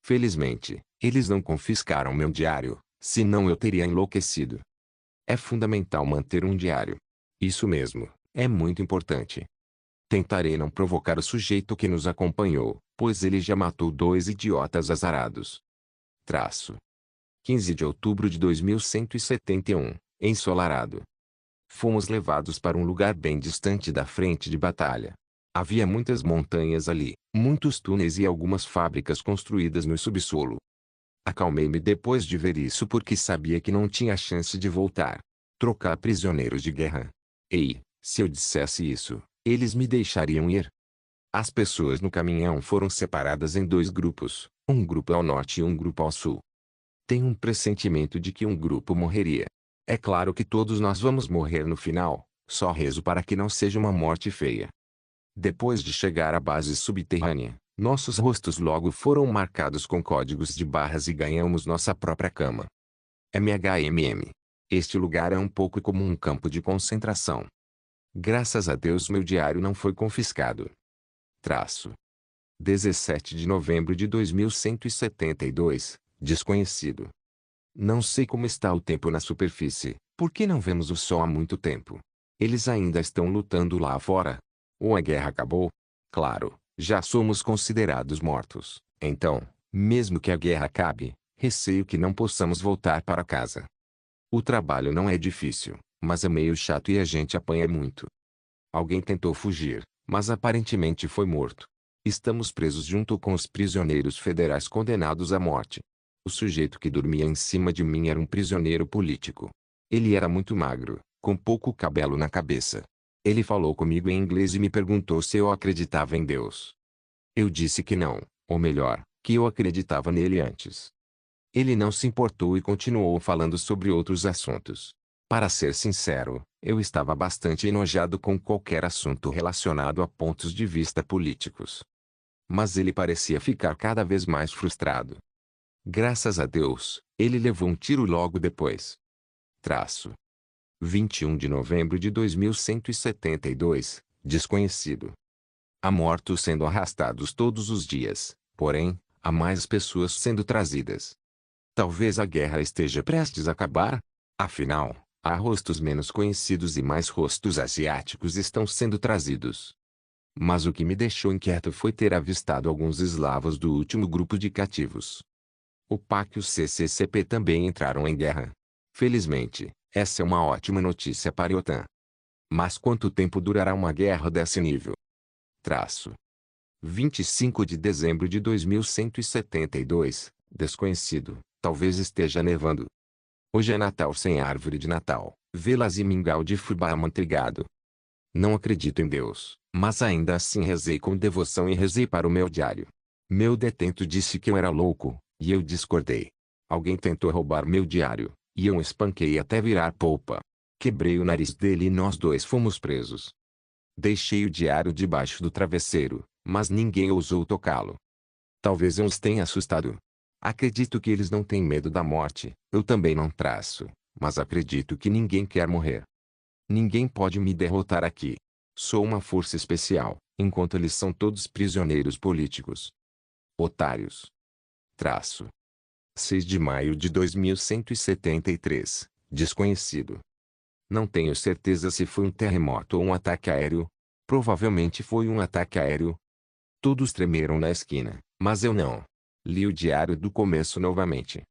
Felizmente, eles não confiscaram meu diário, senão eu teria enlouquecido. É fundamental manter um diário. Isso mesmo, é muito importante. Tentarei não provocar o sujeito que nos acompanhou, pois ele já matou 2 idiotas azarados. Traço. 15 de outubro de 2171, ensolarado. Fomos levados para um lugar bem distante da frente de batalha. Havia muitas montanhas ali, muitos túneis e algumas fábricas construídas no subsolo. Acalmei-me depois de ver isso porque sabia que não tinha chance de voltar. Trocar prisioneiros de guerra. Ei, se eu dissesse isso, eles me deixariam ir. As pessoas no caminhão foram separadas em 2 grupos, um grupo ao norte e um grupo ao sul. Tenho um pressentimento de que um grupo morreria. É claro que todos nós vamos morrer no final, só rezo para que não seja uma morte feia. Depois de chegar à base subterrânea, nossos rostos logo foram marcados com códigos de barras e ganhamos nossa própria cama. MHMM. Este lugar é um pouco como um campo de concentração. Graças a Deus meu diário não foi confiscado. Traço. 17 de novembro de 2172, desconhecido. Não sei como está o tempo na superfície, porque não vemos o sol há muito tempo. Eles ainda estão lutando lá fora. Ou a guerra acabou? Claro, já somos considerados mortos. Então, mesmo que a guerra acabe, receio que não possamos voltar para casa. O trabalho não é difícil, mas é meio chato e a gente apanha muito. Alguém tentou fugir, mas aparentemente foi morto. Estamos presos junto com os prisioneiros federais condenados à morte. O sujeito que dormia em cima de mim era um prisioneiro político. Ele era muito magro, com pouco cabelo na cabeça. Ele falou comigo em inglês e me perguntou se eu acreditava em Deus. Eu disse que não, ou melhor, que eu acreditava nele antes. Ele não se importou e continuou falando sobre outros assuntos. Para ser sincero, eu estava bastante enojado com qualquer assunto relacionado a pontos de vista políticos. Mas ele parecia ficar cada vez mais frustrado. Graças a Deus, ele levou um tiro logo depois. Traço. 21 de novembro de 2172, desconhecido. Há mortos sendo arrastados todos os dias, porém, há mais pessoas sendo trazidas. Talvez a guerra esteja prestes a acabar? Afinal, há rostos menos conhecidos e mais rostos asiáticos estão sendo trazidos. Mas o que me deixou inquieto foi ter avistado alguns eslavos do último grupo de cativos. O PAC e o CCCP também entraram em guerra. Felizmente, essa é uma ótima notícia para a OTAN. Mas quanto tempo durará uma guerra desse nível? Traço. 25 de dezembro de 2172, desconhecido, talvez esteja nevando. Hoje é Natal sem árvore de Natal, velas e mingau de fubá amanteigado. Não acredito em Deus, mas ainda assim rezei com devoção e rezei para o meu diário. Meu detento disse que eu era louco, e eu discordei. Alguém tentou roubar meu diário, e eu o espanquei até virar polpa. Quebrei o nariz dele e nós dois fomos presos. Deixei o diário debaixo do travesseiro, mas ninguém ousou tocá-lo. Talvez eu os tenha assustado. Acredito que eles não têm medo da morte, eu também não traço, mas acredito que ninguém quer morrer. Ninguém pode me derrotar aqui. Sou uma força especial, enquanto eles são todos prisioneiros políticos. Otários. Traço. 6 de maio de 2173, desconhecido. Não tenho certeza se foi um terremoto ou um ataque aéreo. Provavelmente foi um ataque aéreo. Todos tremeram na esquina, mas eu não. Li o diário do começo novamente.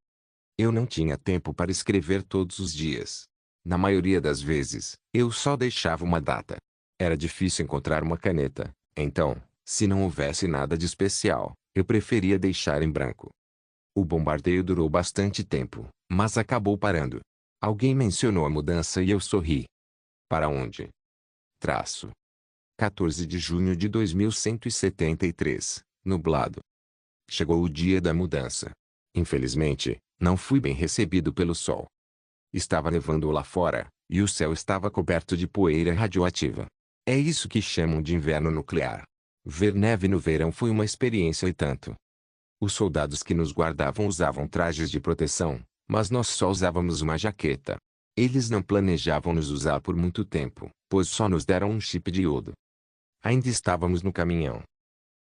Eu não tinha tempo para escrever todos os dias. Na maioria das vezes, eu só deixava uma data. Era difícil encontrar uma caneta, então, se não houvesse nada de especial, eu preferia deixar em branco. O bombardeio durou bastante tempo, mas acabou parando. Alguém mencionou a mudança e eu sorri. Para onde? Traço. 14 de junho de 2173, nublado. Chegou o dia da mudança. Infelizmente, não fui bem recebido pelo sol. Estava nevando lá fora, e o céu estava coberto de poeira radioativa. É isso que chamam de inverno nuclear. Ver neve no verão foi uma experiência e tanto. Os soldados que nos guardavam usavam trajes de proteção, mas nós só usávamos uma jaqueta. Eles não planejavam nos usar por muito tempo, pois só nos deram um chip de iodo. Ainda estávamos no caminhão.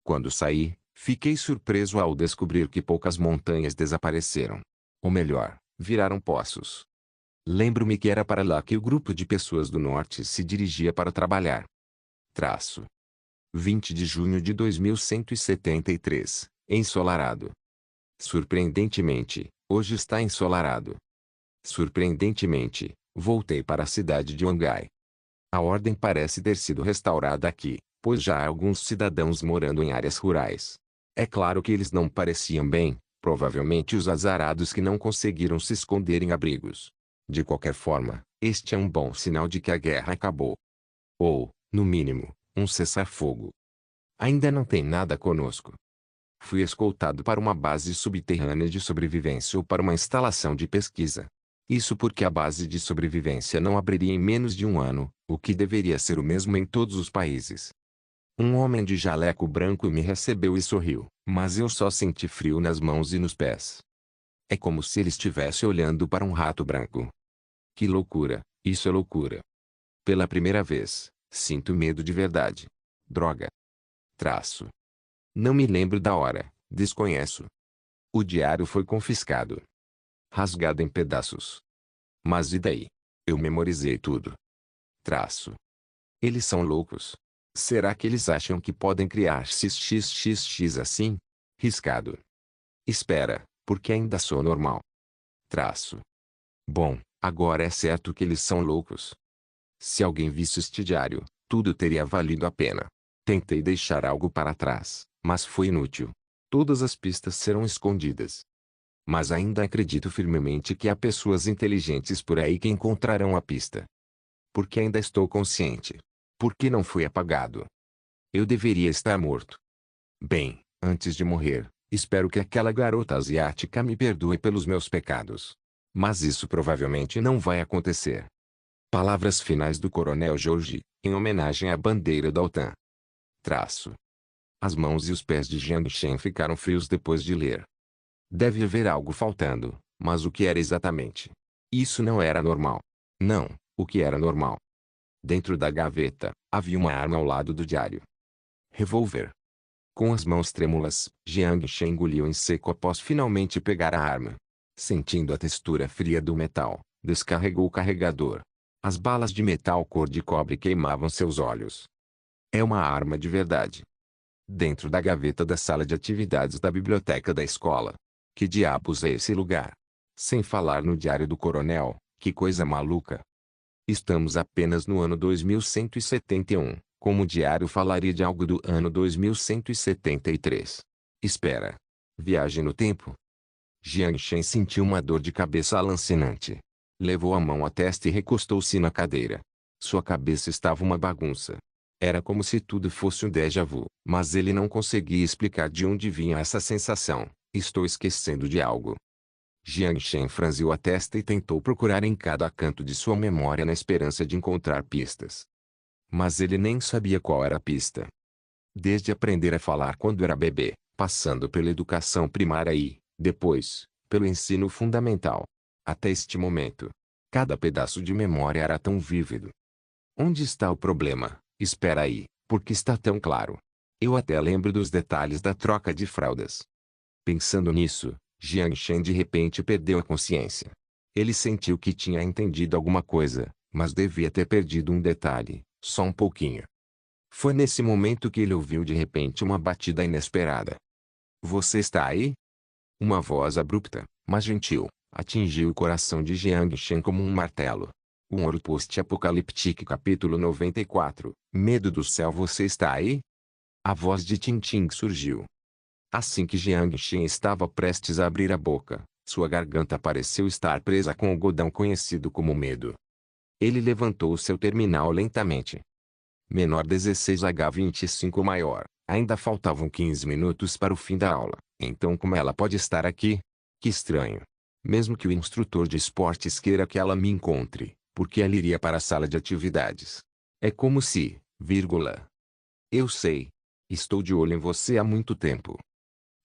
Quando saí, fiquei surpreso ao descobrir que poucas montanhas desapareceram. Ou melhor, viraram poços. Lembro-me que era para lá que o grupo de pessoas do norte se dirigia para trabalhar. Traço. 20 de junho de 2173, ensolarado. Surpreendentemente, hoje está ensolarado. Surpreendentemente, voltei para a cidade de Wangai. A ordem parece ter sido restaurada aqui, pois já há alguns cidadãos morando em áreas rurais. É claro que eles não pareciam bem, provavelmente os azarados que não conseguiram se esconder em abrigos. De qualquer forma, este é um bom sinal de que a guerra acabou. Ou, no mínimo, um cessar-fogo. Ainda não tem nada conosco. Fui escoltado para uma base subterrânea de sobrevivência ou para uma instalação de pesquisa. Isso porque a base de sobrevivência não abriria em menos de um ano, o que deveria ser o mesmo em todos os países. Um homem de jaleco branco me recebeu e sorriu, mas eu só senti frio nas mãos e nos pés. É como se ele estivesse olhando para um rato branco. Que loucura, isso é loucura. Pela primeira vez, sinto medo de verdade. Droga. Traço. Não me lembro da hora, desconheço. O diário foi confiscado. Rasgado em pedaços. Mas e daí? Eu memorizei tudo. Traço. Eles são loucos. Será que eles acham que podem criar xxxx assim? Riscado. Espera, porque ainda sou normal. Traço. Bom, agora é certo que eles são loucos. Se alguém visse este diário, tudo teria valido a pena. Tentei deixar algo para trás, mas foi inútil. Todas as pistas serão escondidas. Mas ainda acredito firmemente que há pessoas inteligentes por aí que encontrarão a pista. Porque ainda estou consciente. Porque não fui apagado. Eu deveria estar morto. Bem, antes de morrer, espero que aquela garota asiática me perdoe pelos meus pecados. Mas isso provavelmente não vai acontecer. Palavras finais do Coronel George, em homenagem à bandeira da OTAN. Traço. As mãos e os pés de Jiang Shen ficaram frios depois de ler. Deve haver algo faltando, mas o que era exatamente? Isso não era normal. Não, o que era normal? Dentro da gaveta, havia uma arma ao lado do diário. Revólver. Com as mãos trêmulas, Jiang Shen engoliu em seco após finalmente pegar a arma. Sentindo a textura fria do metal, descarregou o carregador. As balas de metal cor de cobre queimavam seus olhos. É uma arma de verdade. Dentro da gaveta da sala de atividades da biblioteca da escola. Que diabos é esse lugar? Sem falar no diário do coronel, que coisa maluca. Estamos apenas no ano 2171, como o diário falaria de algo do ano 2173. Espera. Viagem no tempo? Jiang Shen sentiu uma dor de cabeça alucinante. Levou a mão à testa e recostou-se na cadeira. Sua cabeça estava uma bagunça. Era como se tudo fosse um déjà vu, mas ele não conseguia explicar de onde vinha essa sensação. Estou esquecendo de algo. Jiang Shen franziu a testa e tentou procurar em cada canto de sua memória na esperança de encontrar pistas. Mas ele nem sabia qual era a pista. Desde aprender a falar quando era bebê, passando pela educação primária e, depois, pelo ensino fundamental. Até este momento. Cada pedaço de memória era tão vívido. Onde está o problema? Espera aí, porque está tão claro. Eu até lembro dos detalhes da troca de fraldas. Pensando nisso, Jiang Shen de repente perdeu a consciência. Ele sentiu que tinha entendido alguma coisa, mas devia ter perdido um detalhe, só um pouquinho. Foi nesse momento que ele ouviu de repente uma batida inesperada. Você está aí? Uma voz abrupta, mas gentil, atingiu o coração de Jiang Shen como um martelo. Um ouro post-apocalíptico capítulo 94, Medo do céu. Você está aí? A voz de Tintin surgiu. Assim que Jiang Shen estava prestes a abrir a boca, sua garganta pareceu estar presa com o algodão conhecido como medo. Ele levantou seu terminal lentamente. Menor 16H25 maior. Ainda faltavam 15 minutos para o fim da aula. Então como ela pode estar aqui? Que estranho. Mesmo que o instrutor de esportes queira que ela me encontre, porque ela iria para a sala de atividades. É como se, vírgula. Eu sei. Estou de olho em você há muito tempo.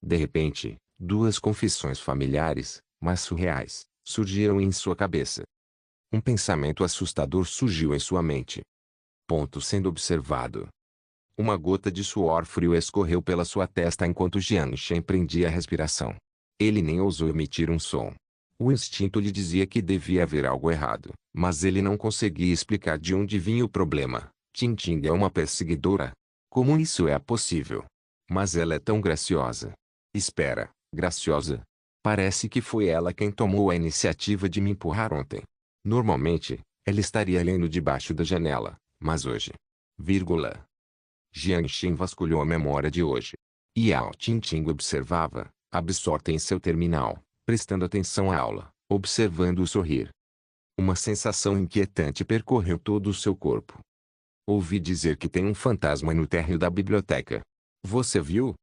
De repente, duas confissões familiares, mas surreais, surgiram em sua cabeça. Um pensamento assustador surgiu em sua mente. Ponto sendo observado. Uma gota de suor frio escorreu pela sua testa enquanto Jiang Shen prendia a respiração. Ele nem ousou emitir um som. O instinto lhe dizia que devia haver algo errado, mas ele não conseguia explicar de onde vinha o problema. Tintin é uma perseguidora? Como isso é possível? Mas ela é tão graciosa. Espera, graciosa? Parece que foi ela quem tomou a iniciativa de me empurrar ontem. Normalmente, ela estaria lendo debaixo da janela, mas hoje. Vírgula. Jiang Shen vasculhou a memória de hoje. Yao Tinting observava, absorta em seu terminal, prestando atenção à aula, observando-o sorrir. Uma sensação inquietante percorreu todo o seu corpo. Ouvi dizer que tem um fantasma no térreo da biblioteca. Você viu?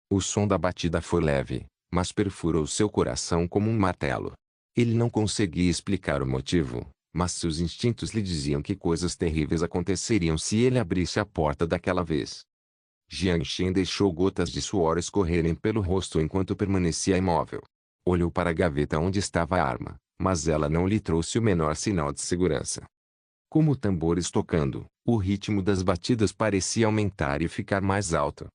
O som da batida foi leve, mas perfurou seu coração como um martelo. Ele não conseguia explicar o motivo, mas seus instintos lhe diziam que coisas terríveis aconteceriam se ele abrisse a porta daquela vez. Jiang Shen deixou gotas de suor escorrerem pelo rosto enquanto permanecia imóvel. Olhou para a gaveta onde estava a arma, mas ela não lhe trouxe o menor sinal de segurança. Como tambores tocando, o ritmo das batidas parecia aumentar e ficar mais alto.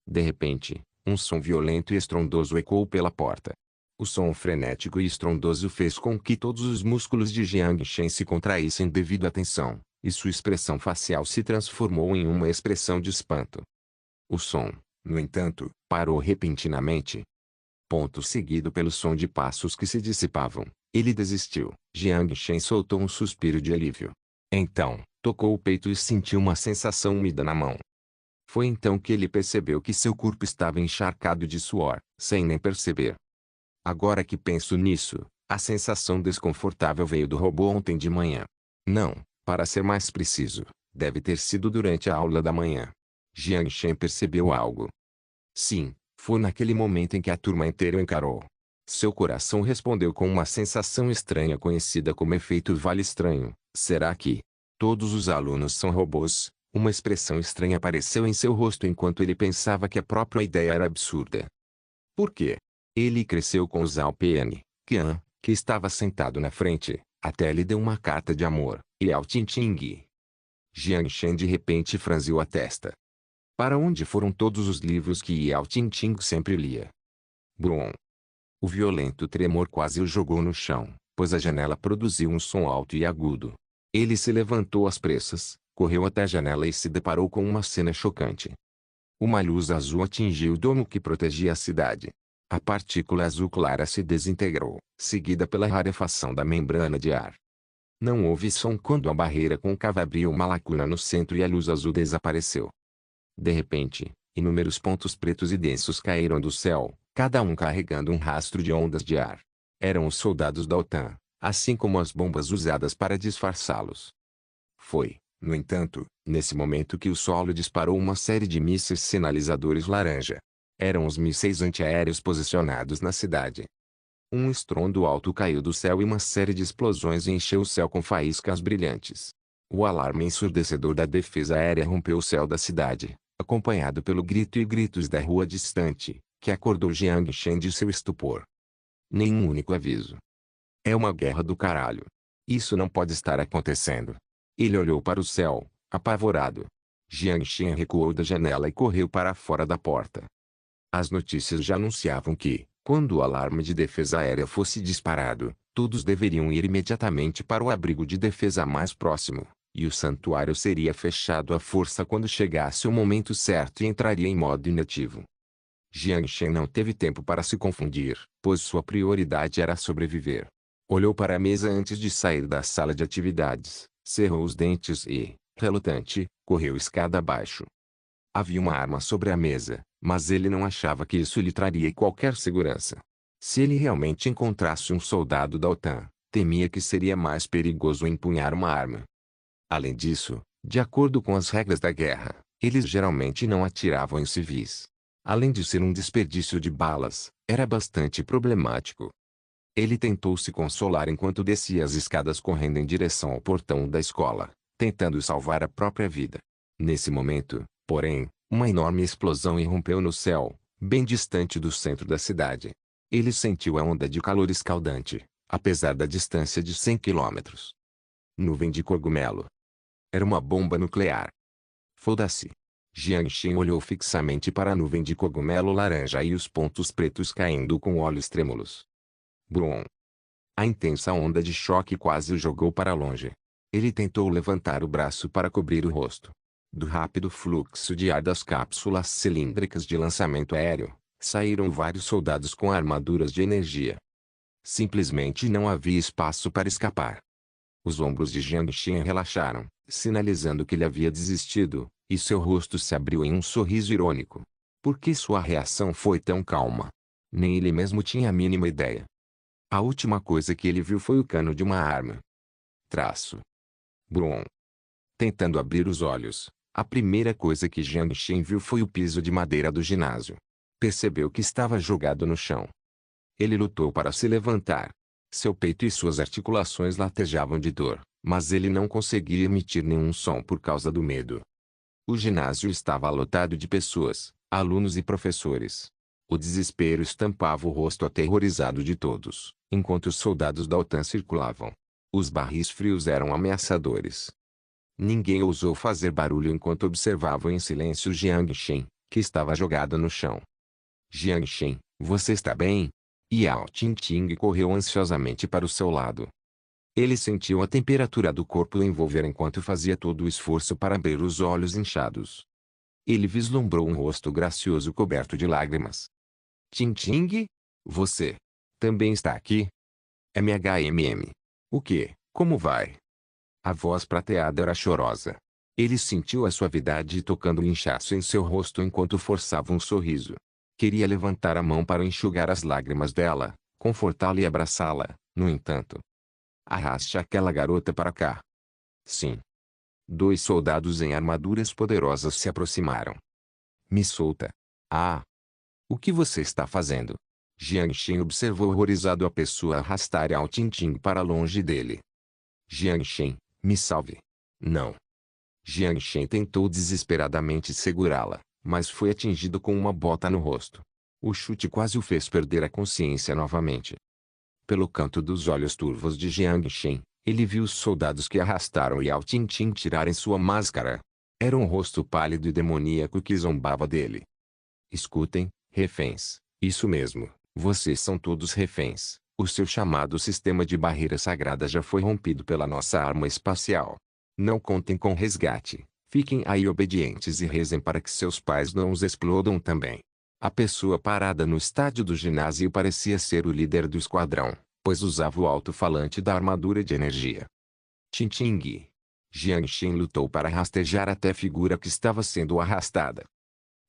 De repente, um som violento e estrondoso ecoou pela porta. O som frenético e estrondoso fez com que todos os músculos de Jiang Shen se contraíssem devido à tensão, e sua expressão facial se transformou em uma expressão de espanto. O som, no entanto, parou repentinamente. Ponto seguido pelo som de passos que se dissipavam, ele desistiu. Jiang Shen soltou um suspiro de alívio. Então, tocou o peito e sentiu uma sensação úmida na mão. Foi então que ele percebeu que seu corpo estava encharcado de suor, sem nem perceber. Agora que penso nisso, a sensação desconfortável veio do robô ontem de manhã. Não, para ser mais preciso, deve ter sido durante a aula da manhã. Jiang Shen percebeu algo. Sim, foi naquele momento em que a turma inteira o encarou. Seu coração respondeu com uma sensação estranha conhecida como efeito vale estranho. Será que todos os alunos são robôs? Uma expressão estranha apareceu em seu rosto enquanto ele pensava que a própria ideia era absurda. Por quê? Ele cresceu com Zhao Pian, que estava sentado na frente, até lhe deu uma carta de amor, e Yao Tinting. Jiang Shen de repente franziu a testa. Para onde foram todos os livros que Yao Tinting sempre lia? Brum! O violento tremor quase o jogou no chão, pois a janela produziu um som alto e agudo. Ele se levantou às pressas, correu até a janela e se deparou com uma cena chocante. Uma luz azul atingiu o domo que protegia a cidade. A partícula azul clara se desintegrou, seguida pela rarefação da membrana de ar. Não houve som quando a barreira côncava abriu uma lacuna no centro e a luz azul desapareceu. De repente, inúmeros pontos pretos e densos caíram do céu, cada um carregando um rastro de ondas de ar. Eram os soldados da OTAN, assim como as bombas usadas para disfarçá-los. Foi, no entanto, nesse momento que o solo disparou uma série de mísseis sinalizadores laranja. Eram os mísseis antiaéreos posicionados na cidade. Um estrondo alto caiu do céu e uma série de explosões encheu o céu com faíscas brilhantes. O alarme ensurdecedor da defesa aérea rompeu o céu da cidade, acompanhado pelo grito e gritos da rua distante, que acordou Jiang Shen de seu estupor. Nenhum único aviso. É uma guerra do caralho. Isso não pode estar acontecendo. Ele olhou para o céu, apavorado. Jiang Shen recuou da janela e correu para fora da porta. As notícias já anunciavam que, quando o alarme de defesa aérea fosse disparado, todos deveriam ir imediatamente para o abrigo de defesa mais próximo, e o santuário seria fechado à força quando chegasse o momento certo e entraria em modo inativo. Jiang Shen não teve tempo para se confundir, pois sua prioridade era sobreviver. Olhou para a mesa antes de sair da sala de atividades, cerrou os dentes e, relutante, correu escada abaixo. Havia uma arma sobre a mesa, mas ele não achava que isso lhe traria qualquer segurança. Se ele realmente encontrasse um soldado da OTAN, temia que seria mais perigoso empunhar uma arma. Além disso, de acordo com as regras da guerra, eles geralmente não atiravam em civis. Além de ser um desperdício de balas, era bastante problemático. Ele tentou se consolar enquanto descia as escadas correndo em direção ao portão da escola, tentando salvar a própria vida. Nesse momento, porém, uma enorme explosão irrompeu no céu, bem distante do centro da cidade. Ele sentiu a onda de calor escaldante, apesar da distância de 100 quilômetros. Nuvem de cogumelo. Era uma bomba nuclear. Foda-se. Jiang Shen olhou fixamente para a nuvem de cogumelo laranja e os pontos pretos caindo com olhos trêmulos. Brum! A intensa onda de choque quase o jogou para longe. Ele tentou levantar o braço para cobrir o rosto. Do rápido fluxo de ar das cápsulas cilíndricas de lançamento aéreo, saíram vários soldados com armaduras de energia. Simplesmente não havia espaço para escapar. Os ombros de Jiang Shen relaxaram, sinalizando que ele havia desistido, e seu rosto se abriu em um sorriso irônico. Por que sua reação foi tão calma? Nem ele mesmo tinha a mínima ideia. A última coisa que ele viu foi o cano de uma arma. Traço. Brum! Tentando abrir os olhos, a primeira coisa que Jiang Shen viu foi o piso de madeira do ginásio. Percebeu que estava jogado no chão. Ele lutou para se levantar. Seu peito e suas articulações latejavam de dor, mas ele não conseguia emitir nenhum som por causa do medo. O ginásio estava lotado de pessoas, alunos e professores. O desespero estampava o rosto aterrorizado de todos, enquanto os soldados da OTAN circulavam. Os barris frios eram ameaçadores. Ninguém ousou fazer barulho enquanto observavam em silêncio Jiang Shen, que estava jogado no chão. Jiang Shen, você está bem? Yao Qingqing correu ansiosamente para o seu lado. Ele sentiu a temperatura do corpo o envolver enquanto fazia todo o esforço para abrir os olhos inchados. Ele vislumbrou um rosto gracioso coberto de lágrimas. Qingqing? Você também está aqui? MHMM. O quê? Como vai? A voz prateada era chorosa. Ele sentiu a suavidade tocando o inchaço em seu rosto enquanto forçava um sorriso. Queria levantar a mão para enxugar as lágrimas dela, confortá-la e abraçá-la, no entanto. Arraste aquela garota para cá. Sim. 2 soldados em armaduras poderosas se aproximaram. Me solta. Ah! O que você está fazendo? Jiang Shen observou horrorizado a pessoa arrastar Yao Qingqing para longe dele. Jiang Shen, me salve. Não. Jiang Shen tentou desesperadamente segurá-la, mas foi atingido com uma bota no rosto. O chute quase o fez perder a consciência novamente. Pelo canto dos olhos turvos de Jiang Shen, ele viu os soldados que arrastaram Yao Qingqing tirarem sua máscara. Era um rosto pálido e demoníaco que zombava dele. Escutem, reféns, isso mesmo, vocês são todos reféns. O seu chamado sistema de barreira sagrada já foi rompido pela nossa arma espacial. Não contem com resgate. Fiquem aí obedientes e rezem para que seus pais não os explodam também. A pessoa parada no estádio do ginásio parecia ser o líder do esquadrão, pois usava o alto-falante da armadura de energia. Qingqing. Jiang Shen lutou para rastejar até a figura que estava sendo arrastada.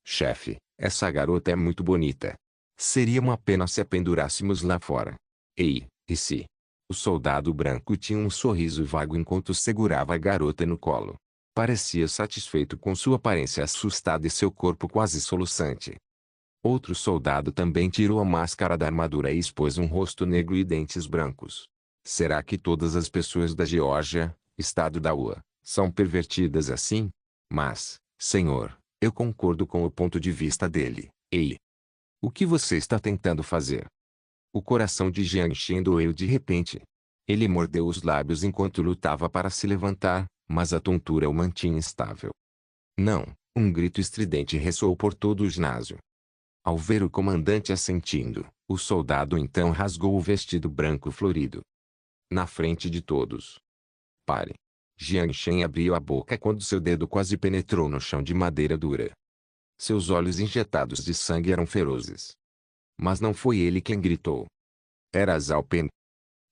Chefe, essa garota é muito bonita. Seria uma pena se a pendurássemos lá fora. Ei, e se? O soldado branco tinha um sorriso vago enquanto segurava a garota no colo. Parecia satisfeito com sua aparência assustada e seu corpo quase soluçante. Outro soldado também tirou a máscara da armadura e expôs um rosto negro e dentes brancos. Será que todas as pessoas da Geórgia, estado da UA, são pervertidas assim? Mas, senhor, eu concordo com o ponto de vista dele. Ei! O que você está tentando fazer? O coração de Jiang Shen doeu de repente. Ele mordeu os lábios enquanto lutava para se levantar, mas a tontura o mantinha estável. Não, um grito estridente ressoou por todo o ginásio. Ao ver o comandante assentindo, o soldado então rasgou o vestido branco florido. Na frente de todos. Pare. Jiang Shen abriu a boca quando seu dedo quase penetrou no chão de madeira dura. Seus olhos injetados de sangue eram ferozes. Mas não foi ele quem gritou. Era Zhao Pen.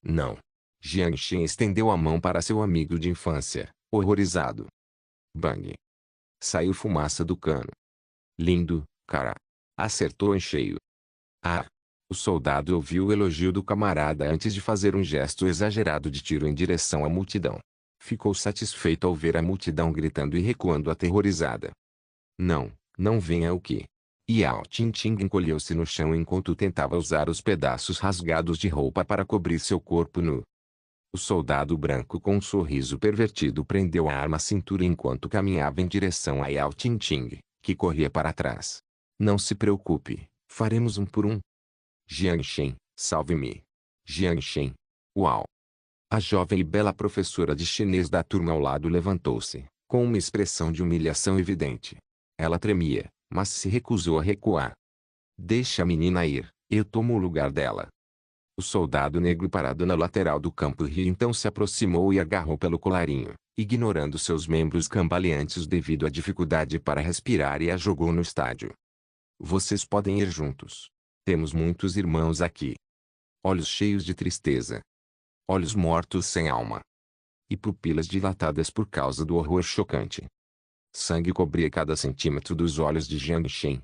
Não. Jiang Shen estendeu a mão para seu amigo de infância, horrorizado. Bang. Saiu fumaça do cano. Lindo, cara. Acertou em cheio. Ah! O soldado ouviu o elogio do camarada antes de fazer um gesto exagerado de tiro em direção à multidão. Ficou satisfeito ao ver a multidão gritando e recuando aterrorizada. Não, não venha o que? Yao Qingqing encolheu-se no chão enquanto tentava usar os pedaços rasgados de roupa para cobrir seu corpo nu. O soldado branco com um sorriso pervertido prendeu a arma à cintura enquanto caminhava em direção a Yao Qingqing, que corria para trás. Não se preocupe, faremos um por um. Jiang Shen, salve-me. Jiang Shen. Uau! A jovem e bela professora de chinês da turma ao lado levantou-se, com uma expressão de humilhação evidente. Ela tremia, mas se recusou a recuar. Deixe a menina ir, eu tomo o lugar dela. O soldado negro parado na lateral do campo riu então se aproximou e agarrou pelo colarinho, ignorando seus membros cambaleantes devido à dificuldade para respirar e a jogou no estádio. Vocês podem ir juntos. Temos muitos irmãos aqui. Olhos cheios de tristeza. Olhos mortos sem alma. E pupilas dilatadas por causa do horror chocante. Sangue cobria cada centímetro dos olhos de Jiang Shen.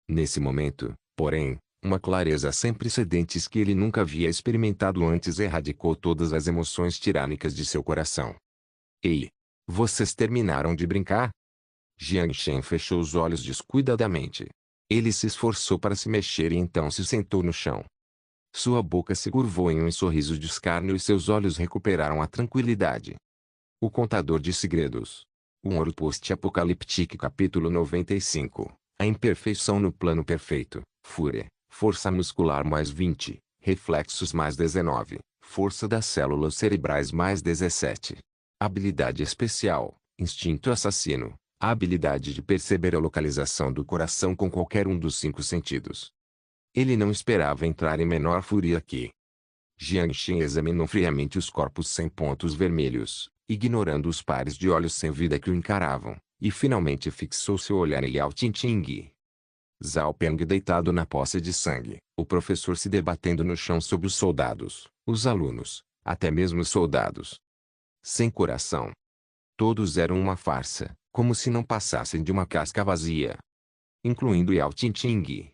Nesse momento, porém, uma clareza sem precedentes que ele nunca havia experimentado antes erradicou todas as emoções tirânicas de seu coração. Ei! Vocês terminaram de brincar? Jiang Shen fechou os olhos descuidadamente. Ele se esforçou para se mexer e então se sentou no chão. Sua boca se curvou em um sorriso de escárnio e seus olhos recuperaram a tranquilidade. O Contador de Segredos. Um Ouro Post-Apocalíptico Capítulo 95. A imperfeição no plano perfeito. Fúria. Força muscular mais 20. Reflexos mais 19. Força das células cerebrais mais 17. Habilidade especial. Instinto assassino. A habilidade de perceber a localização do coração com qualquer um dos 5 sentidos. Ele não esperava entrar em menor fúria aqui. Jiang Shen examinou friamente os corpos sem pontos vermelhos, ignorando os pares de olhos sem vida que o encaravam, e finalmente fixou seu olhar em Liao Qingqing. Zhao Peng deitado na poça de sangue, o professor se debatendo no chão sob os soldados, os alunos, até mesmo os soldados. Sem coração. Todos eram uma farsa, como se não passassem de uma casca vazia. Incluindo Yao Qingqing.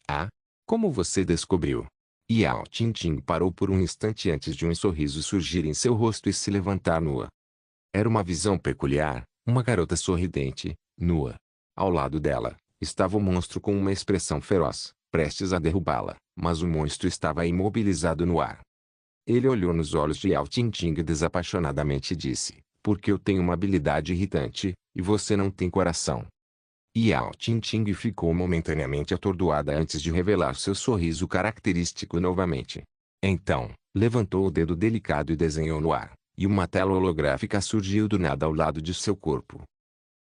Ah? Como você descobriu? Yao Qingqing parou por um instante antes de um sorriso surgir em seu rosto e se levantar nua. Era uma visão peculiar, uma garota sorridente, nua. Ao lado dela, estava o monstro com uma expressão feroz, prestes a derrubá-la, mas o monstro estava imobilizado no ar. Ele olhou nos olhos de Yao Qingqing desapaixonadamente e disse, porque eu tenho uma habilidade irritante, e você não tem coração. Yao Qingqing ficou momentaneamente atordoada antes de revelar seu sorriso característico novamente. Então, levantou o dedo delicado e desenhou no ar, e uma tela holográfica surgiu do nada ao lado de seu corpo.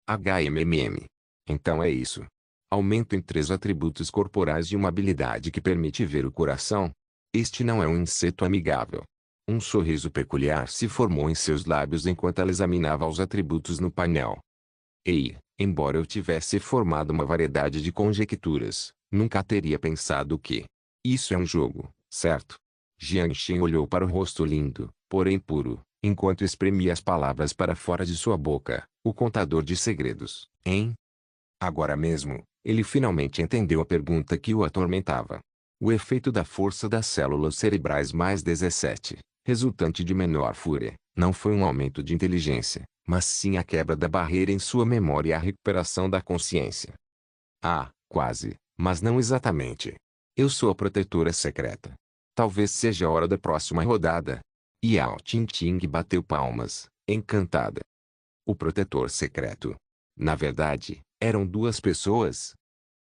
HMMM. Então é isso. Aumento em 3 atributos corporais de uma habilidade que permite ver o coração. Este não é um inseto amigável. Um sorriso peculiar se formou em seus lábios enquanto ela examinava os atributos no painel. Ei, embora eu tivesse formado uma variedade de conjecturas, nunca teria pensado que isso é um jogo, certo? Jiang Shen olhou para o rosto lindo, porém puro, enquanto espremia as palavras para fora de sua boca, o contador de segredos, hein? Agora mesmo, ele finalmente entendeu a pergunta que o atormentava. O efeito da força das células cerebrais mais 17, resultante de menor fúria, não foi um aumento de inteligência, mas sim a quebra da barreira em sua memória e a recuperação da consciência. Ah, quase, mas não exatamente. Eu sou a protetora secreta. Talvez seja a hora da próxima rodada. Yao Qingqing bateu palmas, encantada. O protetor secreto. Na verdade, eram 2 pessoas.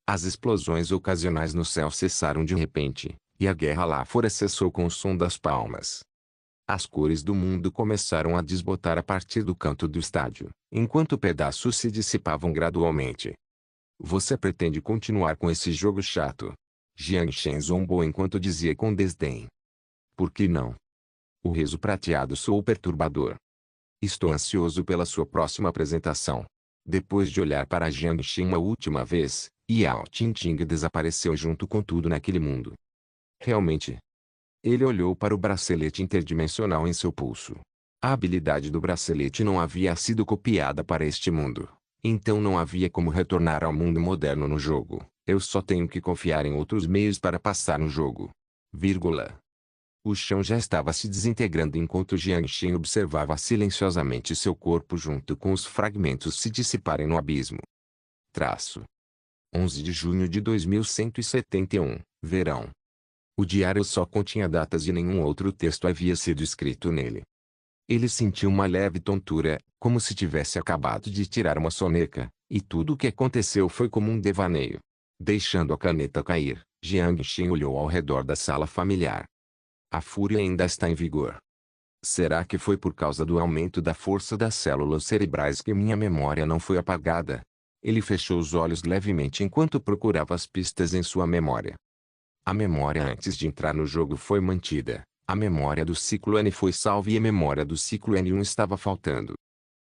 As explosões ocasionais no céu cessaram de repente, e a guerra lá fora cessou com o som das palmas. As cores do mundo começaram a desbotar a partir do canto do estádio, enquanto pedaços se dissipavam gradualmente. Você pretende continuar com esse jogo chato? Jiang Shen zombou enquanto dizia com desdém. Por que não? O riso prateado soou perturbador. Estou ansioso pela sua próxima apresentação. Depois de olhar para Jiang Shen uma última vez, Yao Qingqing desapareceu junto com tudo naquele mundo. Realmente. Ele olhou para o bracelete interdimensional em seu pulso. A habilidade do bracelete não havia sido copiada para este mundo. Então não havia como retornar ao mundo moderno no jogo. Eu só tenho que confiar em outros meios para passar no jogo. Vírgula. O chão já estava se desintegrando enquanto Jiang Shen observava silenciosamente seu corpo junto com os fragmentos se dissiparem no abismo. Traço. 11 de junho de 2171, verão. O diário só continha datas e nenhum outro texto havia sido escrito nele. Ele sentiu uma leve tontura, como se tivesse acabado de tirar uma soneca, e tudo o que aconteceu foi como um devaneio. Deixando a caneta cair, Jiang Shen olhou ao redor da sala familiar. A fúria ainda está em vigor. Será que foi por causa do aumento da força das células cerebrais que minha memória não foi apagada? Ele fechou os olhos levemente enquanto procurava as pistas em sua memória. A memória antes de entrar no jogo foi mantida. A memória do ciclo N foi salva e a memória do ciclo N1 estava faltando.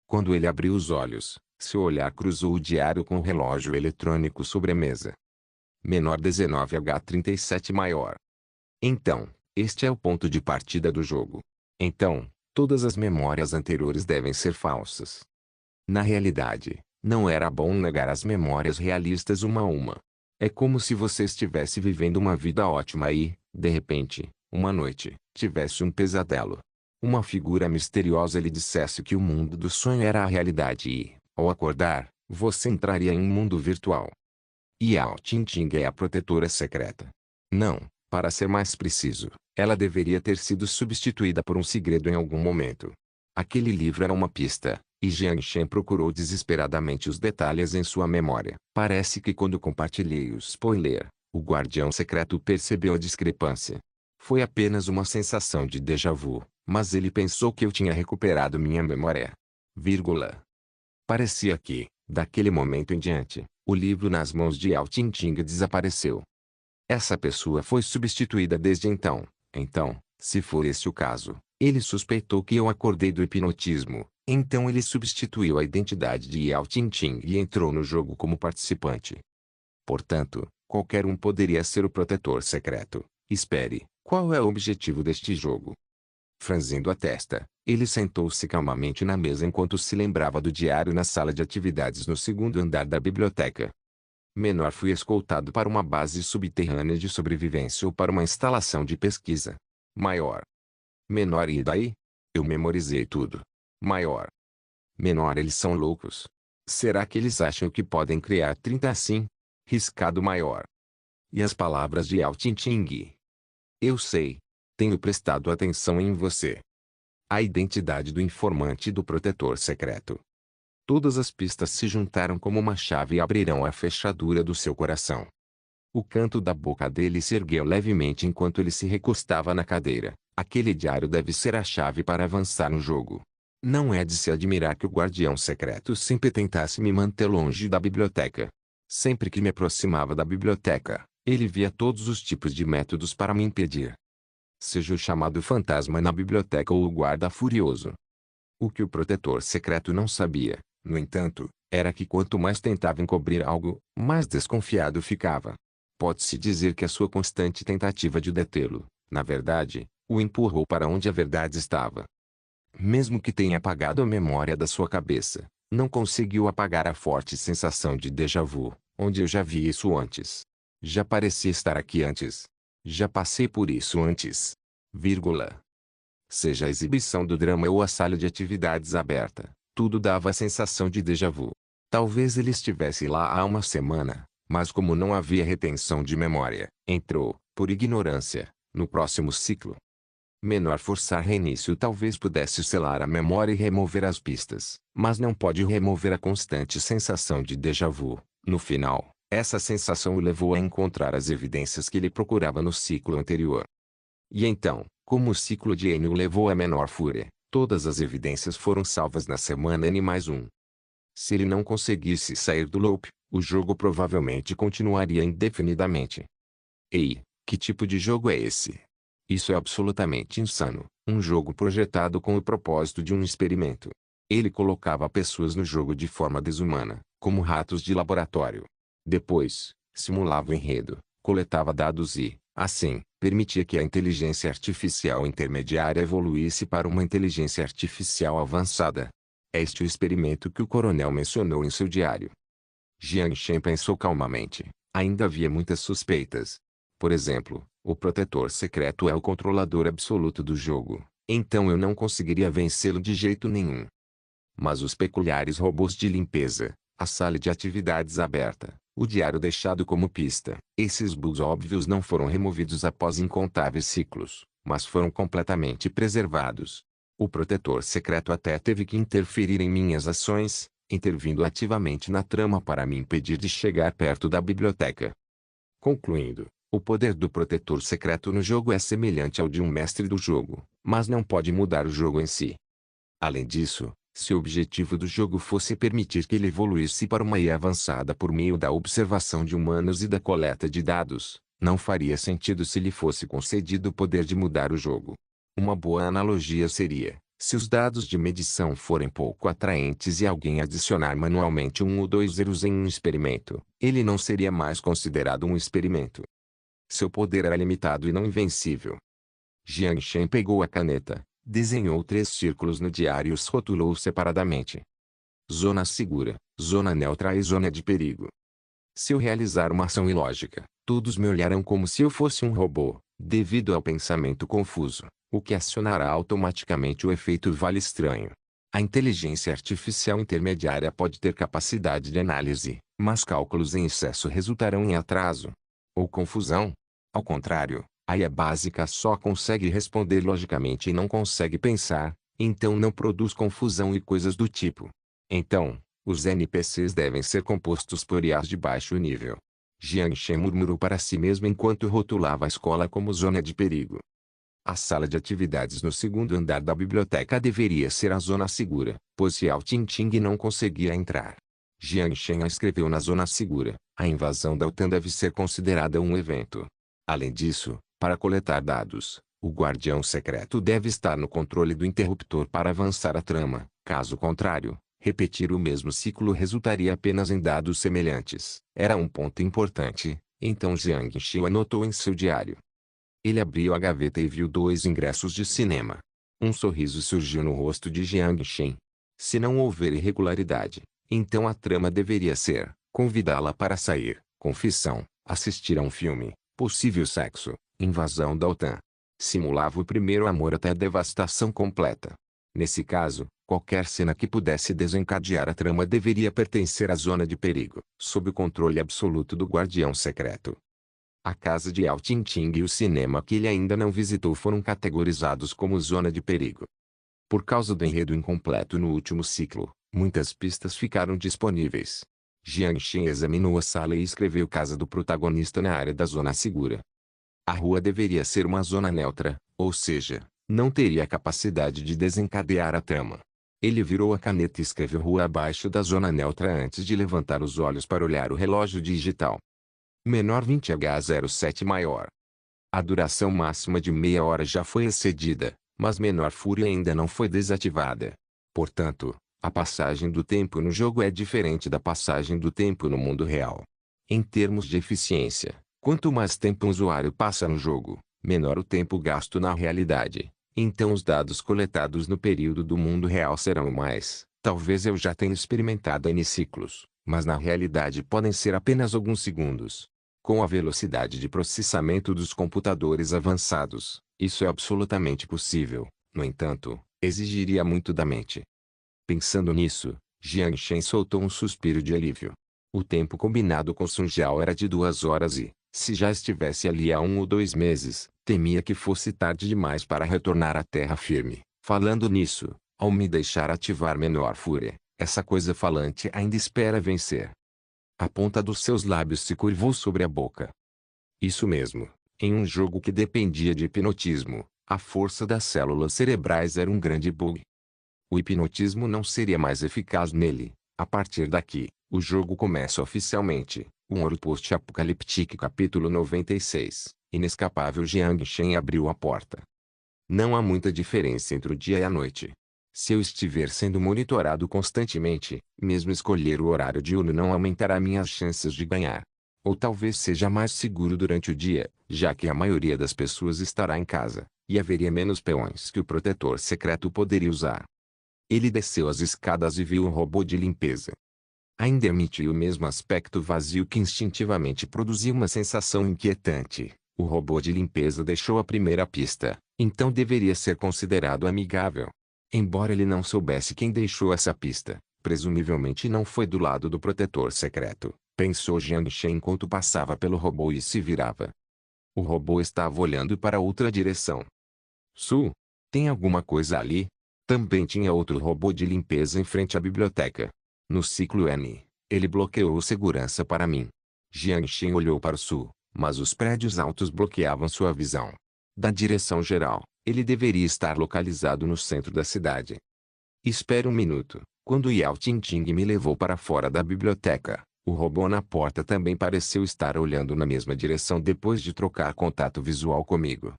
Quando ele abriu os olhos, seu olhar cruzou o diário com o relógio eletrônico sobre a mesa. Menor 19H37 maior. Então, este é o ponto de partida do jogo. Então, todas as memórias anteriores devem ser falsas. Na realidade, não era bom negar as memórias realistas uma a uma. É como se você estivesse vivendo uma vida ótima e, de repente, uma noite, tivesse um pesadelo. Uma figura misteriosa lhe dissesse que o mundo do sonho era a realidade e, ao acordar, você entraria em um mundo virtual. Yao Qingqing é a protetora secreta. Não, para ser mais preciso, ela deveria ter sido substituída por um segredo em algum momento. Aquele livro era uma pista, e Jiang Shen procurou desesperadamente os detalhes em sua memória. Parece que quando compartilhei o spoiler, o guardião secreto percebeu a discrepância. Foi apenas uma sensação de déjà vu, mas ele pensou que eu tinha recuperado minha memória. Vírgula. Parecia que, Daquele momento em diante, o livro nas mãos de Yao Tinting desapareceu. Essa pessoa foi substituída desde então. Então, se for esse o caso, ele suspeitou que eu acordei do hipnotismo. Então ele substituiu a identidade de Yao Tinting e entrou no jogo como participante. Portanto, qualquer um poderia ser o protetor secreto. Espere, qual é o objetivo deste jogo? Franzindo a testa, ele sentou-se calmamente na mesa enquanto se lembrava do diário na sala de atividades no segundo andar da biblioteca. Menor fui escoltado para uma base subterrânea de sobrevivência ou para uma instalação de pesquisa. Maior. Menor e daí? Eu memorizei tudo. Maior. Menor, eles são loucos. Será que eles acham que podem criar 30 assim? Riscado maior. E as palavras de Yao Tinting? Eu sei. Tenho prestado atenção em você. A identidade do informante e do protetor secreto. Todas as pistas se juntaram como uma chave e abrirão a fechadura do seu coração. O canto da boca dele se ergueu levemente enquanto ele se recostava na cadeira. Aquele diário deve ser a chave para avançar no jogo. Não é de se admirar que o guardião secreto sempre tentasse me manter longe da biblioteca. Sempre que me aproximava da biblioteca, ele via todos os tipos de métodos para me impedir. Seja o chamado fantasma na biblioteca ou o guarda furioso. O que o protetor secreto não sabia, no entanto, era que quanto mais tentava encobrir algo, mais desconfiado ficava. Pode-se dizer que a sua constante tentativa de detê-lo, na verdade, o empurrou para onde a verdade estava. Mesmo que tenha apagado a memória da sua cabeça, não conseguiu apagar a forte sensação de déjà vu, onde eu já vi isso antes. Já parecia estar aqui antes. Já passei por isso antes. Vírgula. Seja a exibição do drama ou a sala de atividades aberta, tudo dava a sensação de déjà vu. Talvez ele estivesse lá há uma semana, mas como não havia retenção de memória, entrou, por ignorância, no próximo ciclo. Menor forçar reinício talvez pudesse selar a memória e remover as pistas, mas não pode remover a constante sensação de déjà vu. No final, essa sensação o levou a encontrar as evidências que ele procurava no ciclo anterior. E então, como o ciclo de N o levou a menor fúria, todas as evidências foram salvas na semana N+1. Se ele não conseguisse sair do loop, o jogo provavelmente continuaria indefinidamente. Ei, que tipo de jogo é esse? Isso é absolutamente insano. Um jogo projetado com o propósito de um experimento. Ele colocava pessoas no jogo de forma desumana, como ratos de laboratório. Depois, simulava o enredo, coletava dados e, assim, permitia que a inteligência artificial intermediária evoluísse para uma inteligência artificial avançada. É este o experimento que o coronel mencionou em seu diário. Jiang Shen pensou calmamente. Ainda havia muitas suspeitas. Por exemplo, o protetor secreto é o controlador absoluto do jogo, então eu não conseguiria vencê-lo de jeito nenhum. Mas os peculiares robôs de limpeza, a sala de atividades aberta, o diário deixado como pista, esses bugs óbvios não foram removidos após incontáveis ciclos, mas foram completamente preservados. O protetor secreto até teve que interferir em minhas ações, intervindo ativamente na trama para me impedir de chegar perto da biblioteca. Concluindo, o poder do protetor secreto no jogo é semelhante ao de um mestre do jogo, mas não pode mudar o jogo em si. Além disso, se o objetivo do jogo fosse permitir que ele evoluísse para uma IA avançada por meio da observação de humanos e da coleta de dados, não faria sentido se lhe fosse concedido o poder de mudar o jogo. Uma boa analogia seria, se os dados de medição forem pouco atraentes e alguém adicionar manualmente 1 ou 2 zeros em um experimento, ele não seria mais considerado um experimento. Seu poder era limitado e não invencível. Jiang Shen pegou a caneta, desenhou 3 círculos no diário e os rotulou separadamente. Zona segura, zona neutra e zona de perigo. Se eu realizar uma ação ilógica, todos me olharão como se eu fosse um robô, devido ao pensamento confuso, o que acionará automaticamente o efeito vale estranho. A inteligência artificial intermediária pode ter capacidade de análise, mas cálculos em excesso resultarão em atraso ou confusão. Ao contrário, a IA básica só consegue responder logicamente e não consegue pensar, então não produz confusão e coisas do tipo. Então, os NPCs devem ser compostos por IAs de baixo nível. Jiang Shen murmurou para si mesmo enquanto rotulava a escola como zona de perigo. A sala de atividades no segundo andar da biblioteca deveria ser a zona segura, pois Yao Tinting não conseguia entrar. Jiang Shen escreveu na Zona Segura: a invasão da OTAN deve ser considerada um evento. Além disso, para coletar dados, o guardião secreto deve estar no controle do interruptor para avançar a trama. Caso contrário, repetir o mesmo ciclo resultaria apenas em dados semelhantes. Era um ponto importante, então Jiang Shen anotou em seu diário. Ele abriu a gaveta e viu 2 ingressos de cinema. Um sorriso surgiu no rosto de Jiang Shen. Se não houver irregularidade, então a trama deveria ser: convidá-la para sair, confissão, assistir a um filme, possível sexo, invasão da OTAN. Simulava o primeiro amor até a devastação completa. Nesse caso, qualquer cena que pudesse desencadear a trama deveria pertencer à zona de perigo, sob o controle absoluto do guardião secreto. A casa de Yao Qingqing e o cinema que ele ainda não visitou foram categorizados como zona de perigo. Por causa do enredo incompleto no último ciclo, muitas pistas ficaram disponíveis. Jiang Shen examinou a sala e escreveu casa do protagonista na área da zona segura. A rua deveria ser uma zona neutra, ou seja, não teria capacidade de desencadear a trama. Ele virou a caneta e escreveu rua abaixo da zona neutra antes de levantar os olhos para olhar o relógio digital. Menor 20H07 maior. A duração máxima de meia hora já foi excedida, mas menor fúria ainda não foi desativada. Portanto, a passagem do tempo no jogo é diferente da passagem do tempo no mundo real. Em termos de eficiência, quanto mais tempo um usuário passa no jogo, menor o tempo gasto na realidade. Então os dados coletados no período do mundo real serão mais. Talvez eu já tenha experimentado N ciclos, mas na realidade podem ser apenas alguns segundos. Com a velocidade de processamento dos computadores avançados, isso é absolutamente possível. No entanto, exigiria muito da mente. Pensando nisso, Jiang Shen soltou um suspiro de alívio. O tempo combinado com Sun Jiao era de 2 horas e, se já estivesse ali há 1 ou 2 meses, temia que fosse tarde demais para retornar à terra firme. Falando nisso, ao me deixar ativar menor fúria, essa coisa falante ainda espera vencer. A ponta dos seus lábios se curvou sobre a boca. Isso mesmo, em um jogo que dependia de hipnotismo, a força das células cerebrais era um grande bug. O hipnotismo não seria mais eficaz nele. A partir daqui, o jogo começa oficialmente. Um ouro post-apocalíptico capítulo 96. Inescapável. Jiang Shen abriu a porta. Não há muita diferença entre o dia e a noite. Se eu estiver sendo monitorado constantemente, mesmo escolher o horário diurno não aumentará minhas chances de ganhar. Ou talvez seja mais seguro durante o dia, já que a maioria das pessoas estará em casa, e haveria menos peões que o protetor secreto poderia usar. Ele desceu as escadas e viu um robô de limpeza. Ainda emitia o mesmo aspecto vazio que instintivamente produzia uma sensação inquietante. O robô de limpeza deixou a primeira pista, então deveria ser considerado amigável. Embora ele não soubesse quem deixou essa pista, presumivelmente não foi do lado do protetor secreto, pensou Jiang Shen enquanto passava pelo robô e se virava. O robô estava olhando para outra direção. Su, tem alguma coisa ali? Também tinha outro robô de limpeza em frente à biblioteca. No ciclo N, ele bloqueou segurança para mim. Jiang Shen olhou para o sul, mas os prédios altos bloqueavam sua visão. Da direção geral, ele deveria estar localizado no centro da cidade. Espere um minuto. Quando Yao Qingqing me levou para fora da biblioteca, o robô na porta também pareceu estar olhando na mesma direção depois de trocar contato visual comigo.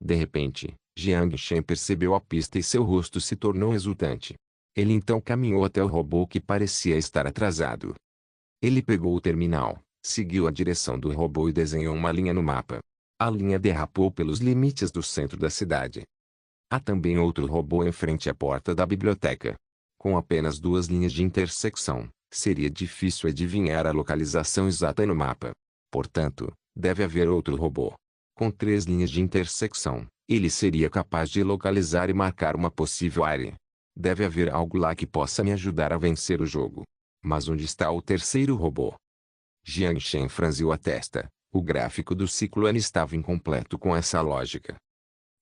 De repente, Jiang Shen percebeu a pista e seu rosto se tornou exultante. Ele então caminhou até o robô que parecia estar atrasado. Ele pegou o terminal, seguiu a direção do robô e desenhou uma linha no mapa. A linha derrapou pelos limites do centro da cidade. Há também outro robô em frente à porta da biblioteca. Com apenas 2 linhas de intersecção, seria difícil adivinhar a localização exata no mapa. Portanto, deve haver outro robô. Com 3 linhas de intersecção, ele seria capaz de localizar e marcar uma possível área. Deve haver algo lá que possa me ajudar a vencer o jogo. Mas onde está o terceiro robô? Jiang Shen franziu a testa. O gráfico do ciclo N estava incompleto com essa lógica.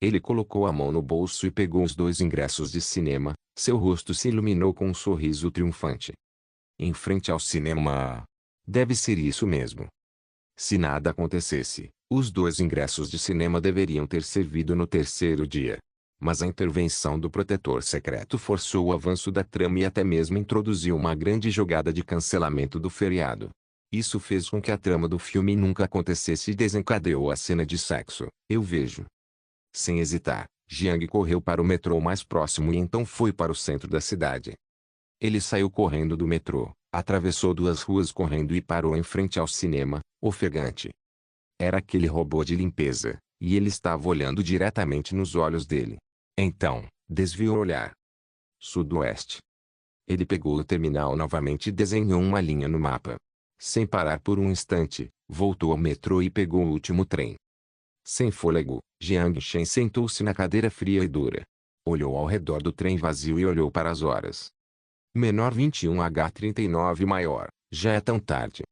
Ele colocou a mão no bolso e pegou os 2 ingressos de cinema. Seu rosto se iluminou com um sorriso triunfante. Em frente ao cinema. Deve ser isso mesmo. Se nada acontecesse, os 2 ingressos de cinema deveriam ter servido no terceiro dia. Mas a intervenção do protetor secreto forçou o avanço da trama e até mesmo introduziu uma grande jogada de cancelamento do feriado. Isso fez com que a trama do filme nunca acontecesse e desencadeou a cena de sexo. Eu vejo. Sem hesitar, Jiang correu para o metrô mais próximo e então foi para o centro da cidade. Ele saiu correndo do metrô, atravessou 2 ruas correndo e parou em frente ao cinema, ofegante. Era aquele robô de limpeza, e ele estava olhando diretamente nos olhos dele. Então, desviou o olhar. Sudoeste. Ele pegou o terminal novamente e desenhou uma linha no mapa. Sem parar por um instante, voltou ao metrô e pegou o último trem. Sem fôlego, Jiang Shen sentou-se na cadeira fria e dura. Olhou ao redor do trem vazio e olhou para as horas. Menor 21h39 maior, já é tão tarde.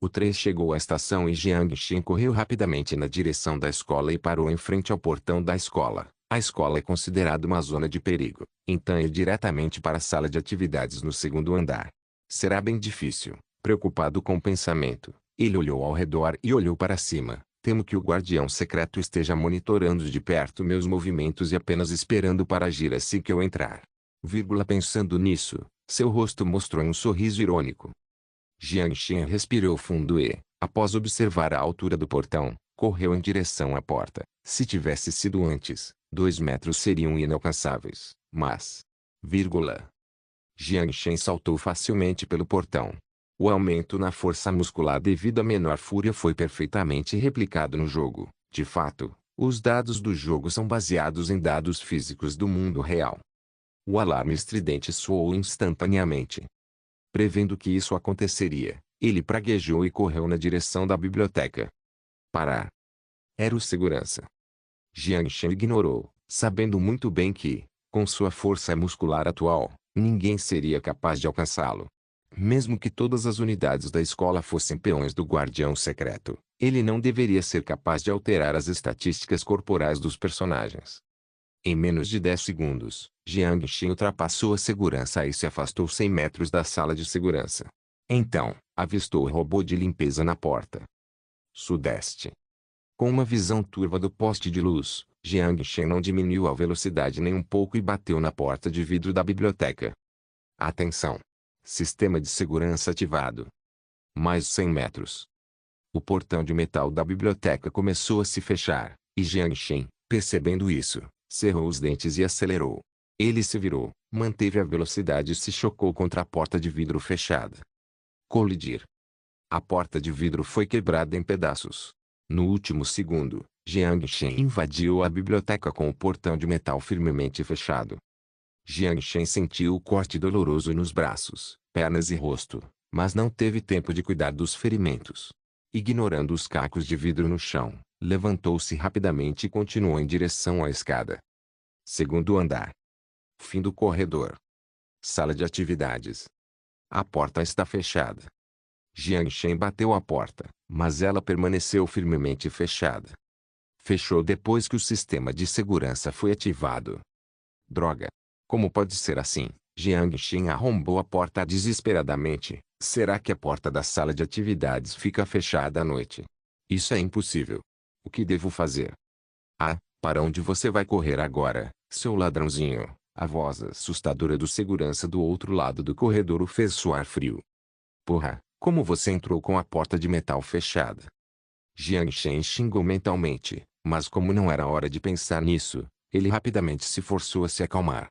O trem chegou à estação e Jiang Shen correu rapidamente na direção da escola e parou em frente ao portão da escola. A escola é considerada uma zona de perigo, então ir diretamente para a sala de atividades no 2º andar será bem difícil. Preocupado com o pensamento, ele olhou ao redor e olhou para cima. Temo que o guardião secreto esteja monitorando de perto meus movimentos e apenas esperando para agir assim que eu entrar. Pensando nisso, seu rosto mostrou um sorriso irônico. Jiang Shen respirou fundo e, após observar a altura do portão, correu em direção à porta. Se tivesse sido antes, 2 metros seriam inalcançáveis, mas... Jiang Shen saltou facilmente pelo portão. O aumento na força muscular devido à menor fúria foi perfeitamente replicado no jogo. De fato, os dados do jogo são baseados em dados físicos do mundo real. O alarme estridente soou instantaneamente. Prevendo que isso aconteceria, ele praguejou e correu na direção da biblioteca. Parar. Era o segurança. Jiang Shen ignorou, sabendo muito bem que, com sua força muscular atual, ninguém seria capaz de alcançá-lo. Mesmo que todas as unidades da escola fossem peões do guardião secreto, ele não deveria ser capaz de alterar as estatísticas corporais dos personagens. Em menos de 10 segundos, Jiang Shen ultrapassou a segurança e se afastou 100 metros da sala de segurança. Então, avistou o robô de limpeza na porta. Sudeste. Com uma visão turva do poste de luz, Jiang Shen não diminuiu a velocidade nem um pouco e bateu na porta de vidro da biblioteca. Atenção! Sistema de segurança ativado. Mais 100 metros. O portão de metal da biblioteca começou a se fechar, e Jiang Shen, percebendo isso, cerrou os dentes e acelerou. Ele se virou, manteve a velocidade e se chocou contra a porta de vidro fechada. Colidir. A porta de vidro foi quebrada em pedaços. No último segundo, Jiang Shen invadiu a biblioteca com o portão de metal firmemente fechado. Jiang Shen sentiu o corte doloroso nos braços, pernas e rosto, mas não teve tempo de cuidar dos ferimentos. Ignorando os cacos de vidro no chão, levantou-se rapidamente e continuou em direção à escada. 2º andar. Fim do corredor. Sala de atividades. A porta está fechada. Jiang Shen bateu a porta, mas ela permaneceu firmemente fechada. Fechou depois que o sistema de segurança foi ativado. Droga! Como pode ser assim? Jiang Shen arrombou a porta desesperadamente. Será que a porta da sala de atividades fica fechada à noite? Isso é impossível. O que devo fazer? Ah, para onde você vai correr agora, seu ladrãozinho? A voz assustadora do segurança do outro lado do corredor o fez suar frio. Porra, como você entrou com a porta de metal fechada? Jiang Shen xingou mentalmente, mas como não era hora de pensar nisso, ele rapidamente se forçou a se acalmar.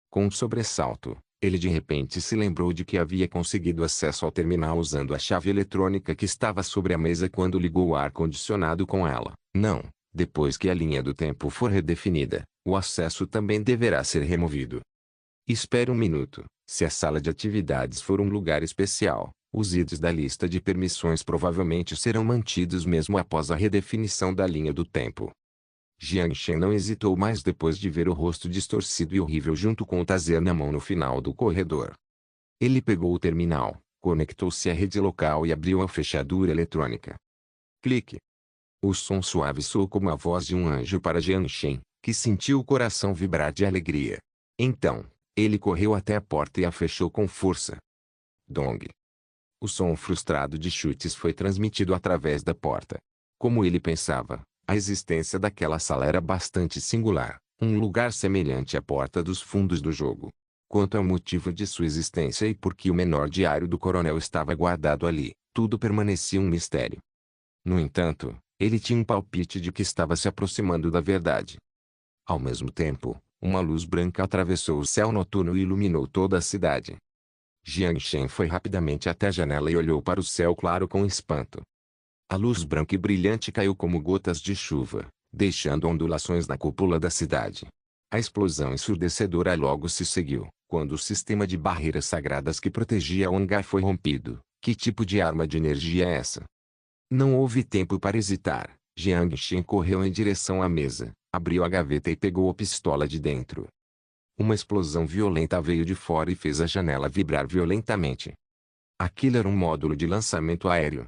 Com um sobressalto, ele de repente se lembrou de que havia conseguido acesso ao terminal usando a chave eletrônica que estava sobre a mesa quando ligou o ar-condicionado com ela. Não, depois que a linha do tempo for redefinida, o acesso também deverá ser removido. Espere um minuto. Se a sala de atividades for um lugar especial, os itens da lista de permissões provavelmente serão mantidos mesmo após a redefinição da linha do tempo. Jiang Shen não hesitou mais depois de ver o rosto distorcido e horrível junto com o taser na mão no final do corredor. Ele pegou o terminal, conectou-se à rede local e abriu a fechadura eletrônica. Clique. O som suave soou como a voz de um anjo para Jiang Shen, que sentiu o coração vibrar de alegria. Então, ele correu até a porta e a fechou com força. Dong. O som frustrado de chutes foi transmitido através da porta. Como ele pensava, a existência daquela sala era bastante singular. Um lugar semelhante à porta dos fundos do jogo. Quanto ao motivo de sua existência e por que o menor diário do coronel estava guardado ali, tudo permanecia um mistério. No entanto, ele tinha um palpite de que estava se aproximando da verdade. Ao mesmo tempo, uma luz branca atravessou o céu noturno e iluminou toda a cidade. Jiang Shen foi rapidamente até a janela e olhou para o céu claro com espanto. A luz branca e brilhante caiu como gotas de chuva, deixando ondulações na cúpula da cidade. A explosão ensurdecedora logo se seguiu, quando o sistema de barreiras sagradas que protegia o hangar foi rompido. Que tipo de arma de energia é essa? Não houve tempo para hesitar. Jiang Shen correu em direção à mesa, abriu a gaveta e pegou a pistola de dentro. Uma explosão violenta veio de fora e fez a janela vibrar violentamente. Aquilo era um módulo de lançamento aéreo.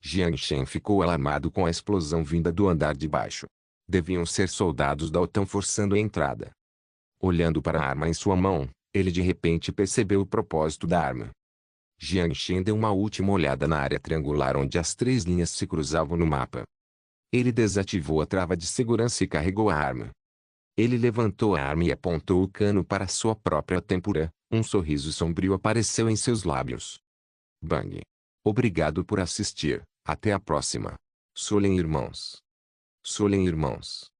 Jiang Shen ficou alarmado com a explosão vinda do andar de baixo. Deviam ser soldados da OTAN forçando a entrada. Olhando para a arma em sua mão, ele de repente percebeu o propósito da arma. Jiang Shen deu uma última olhada na área triangular onde as 3 linhas se cruzavam no mapa. Ele desativou a trava de segurança e carregou a arma. Ele levantou a arma e apontou o cano para sua própria têmpora. Um sorriso sombrio apareceu em seus lábios. Bang. Obrigado por assistir. Até a próxima. Solen Irmãos. Solen Irmãos.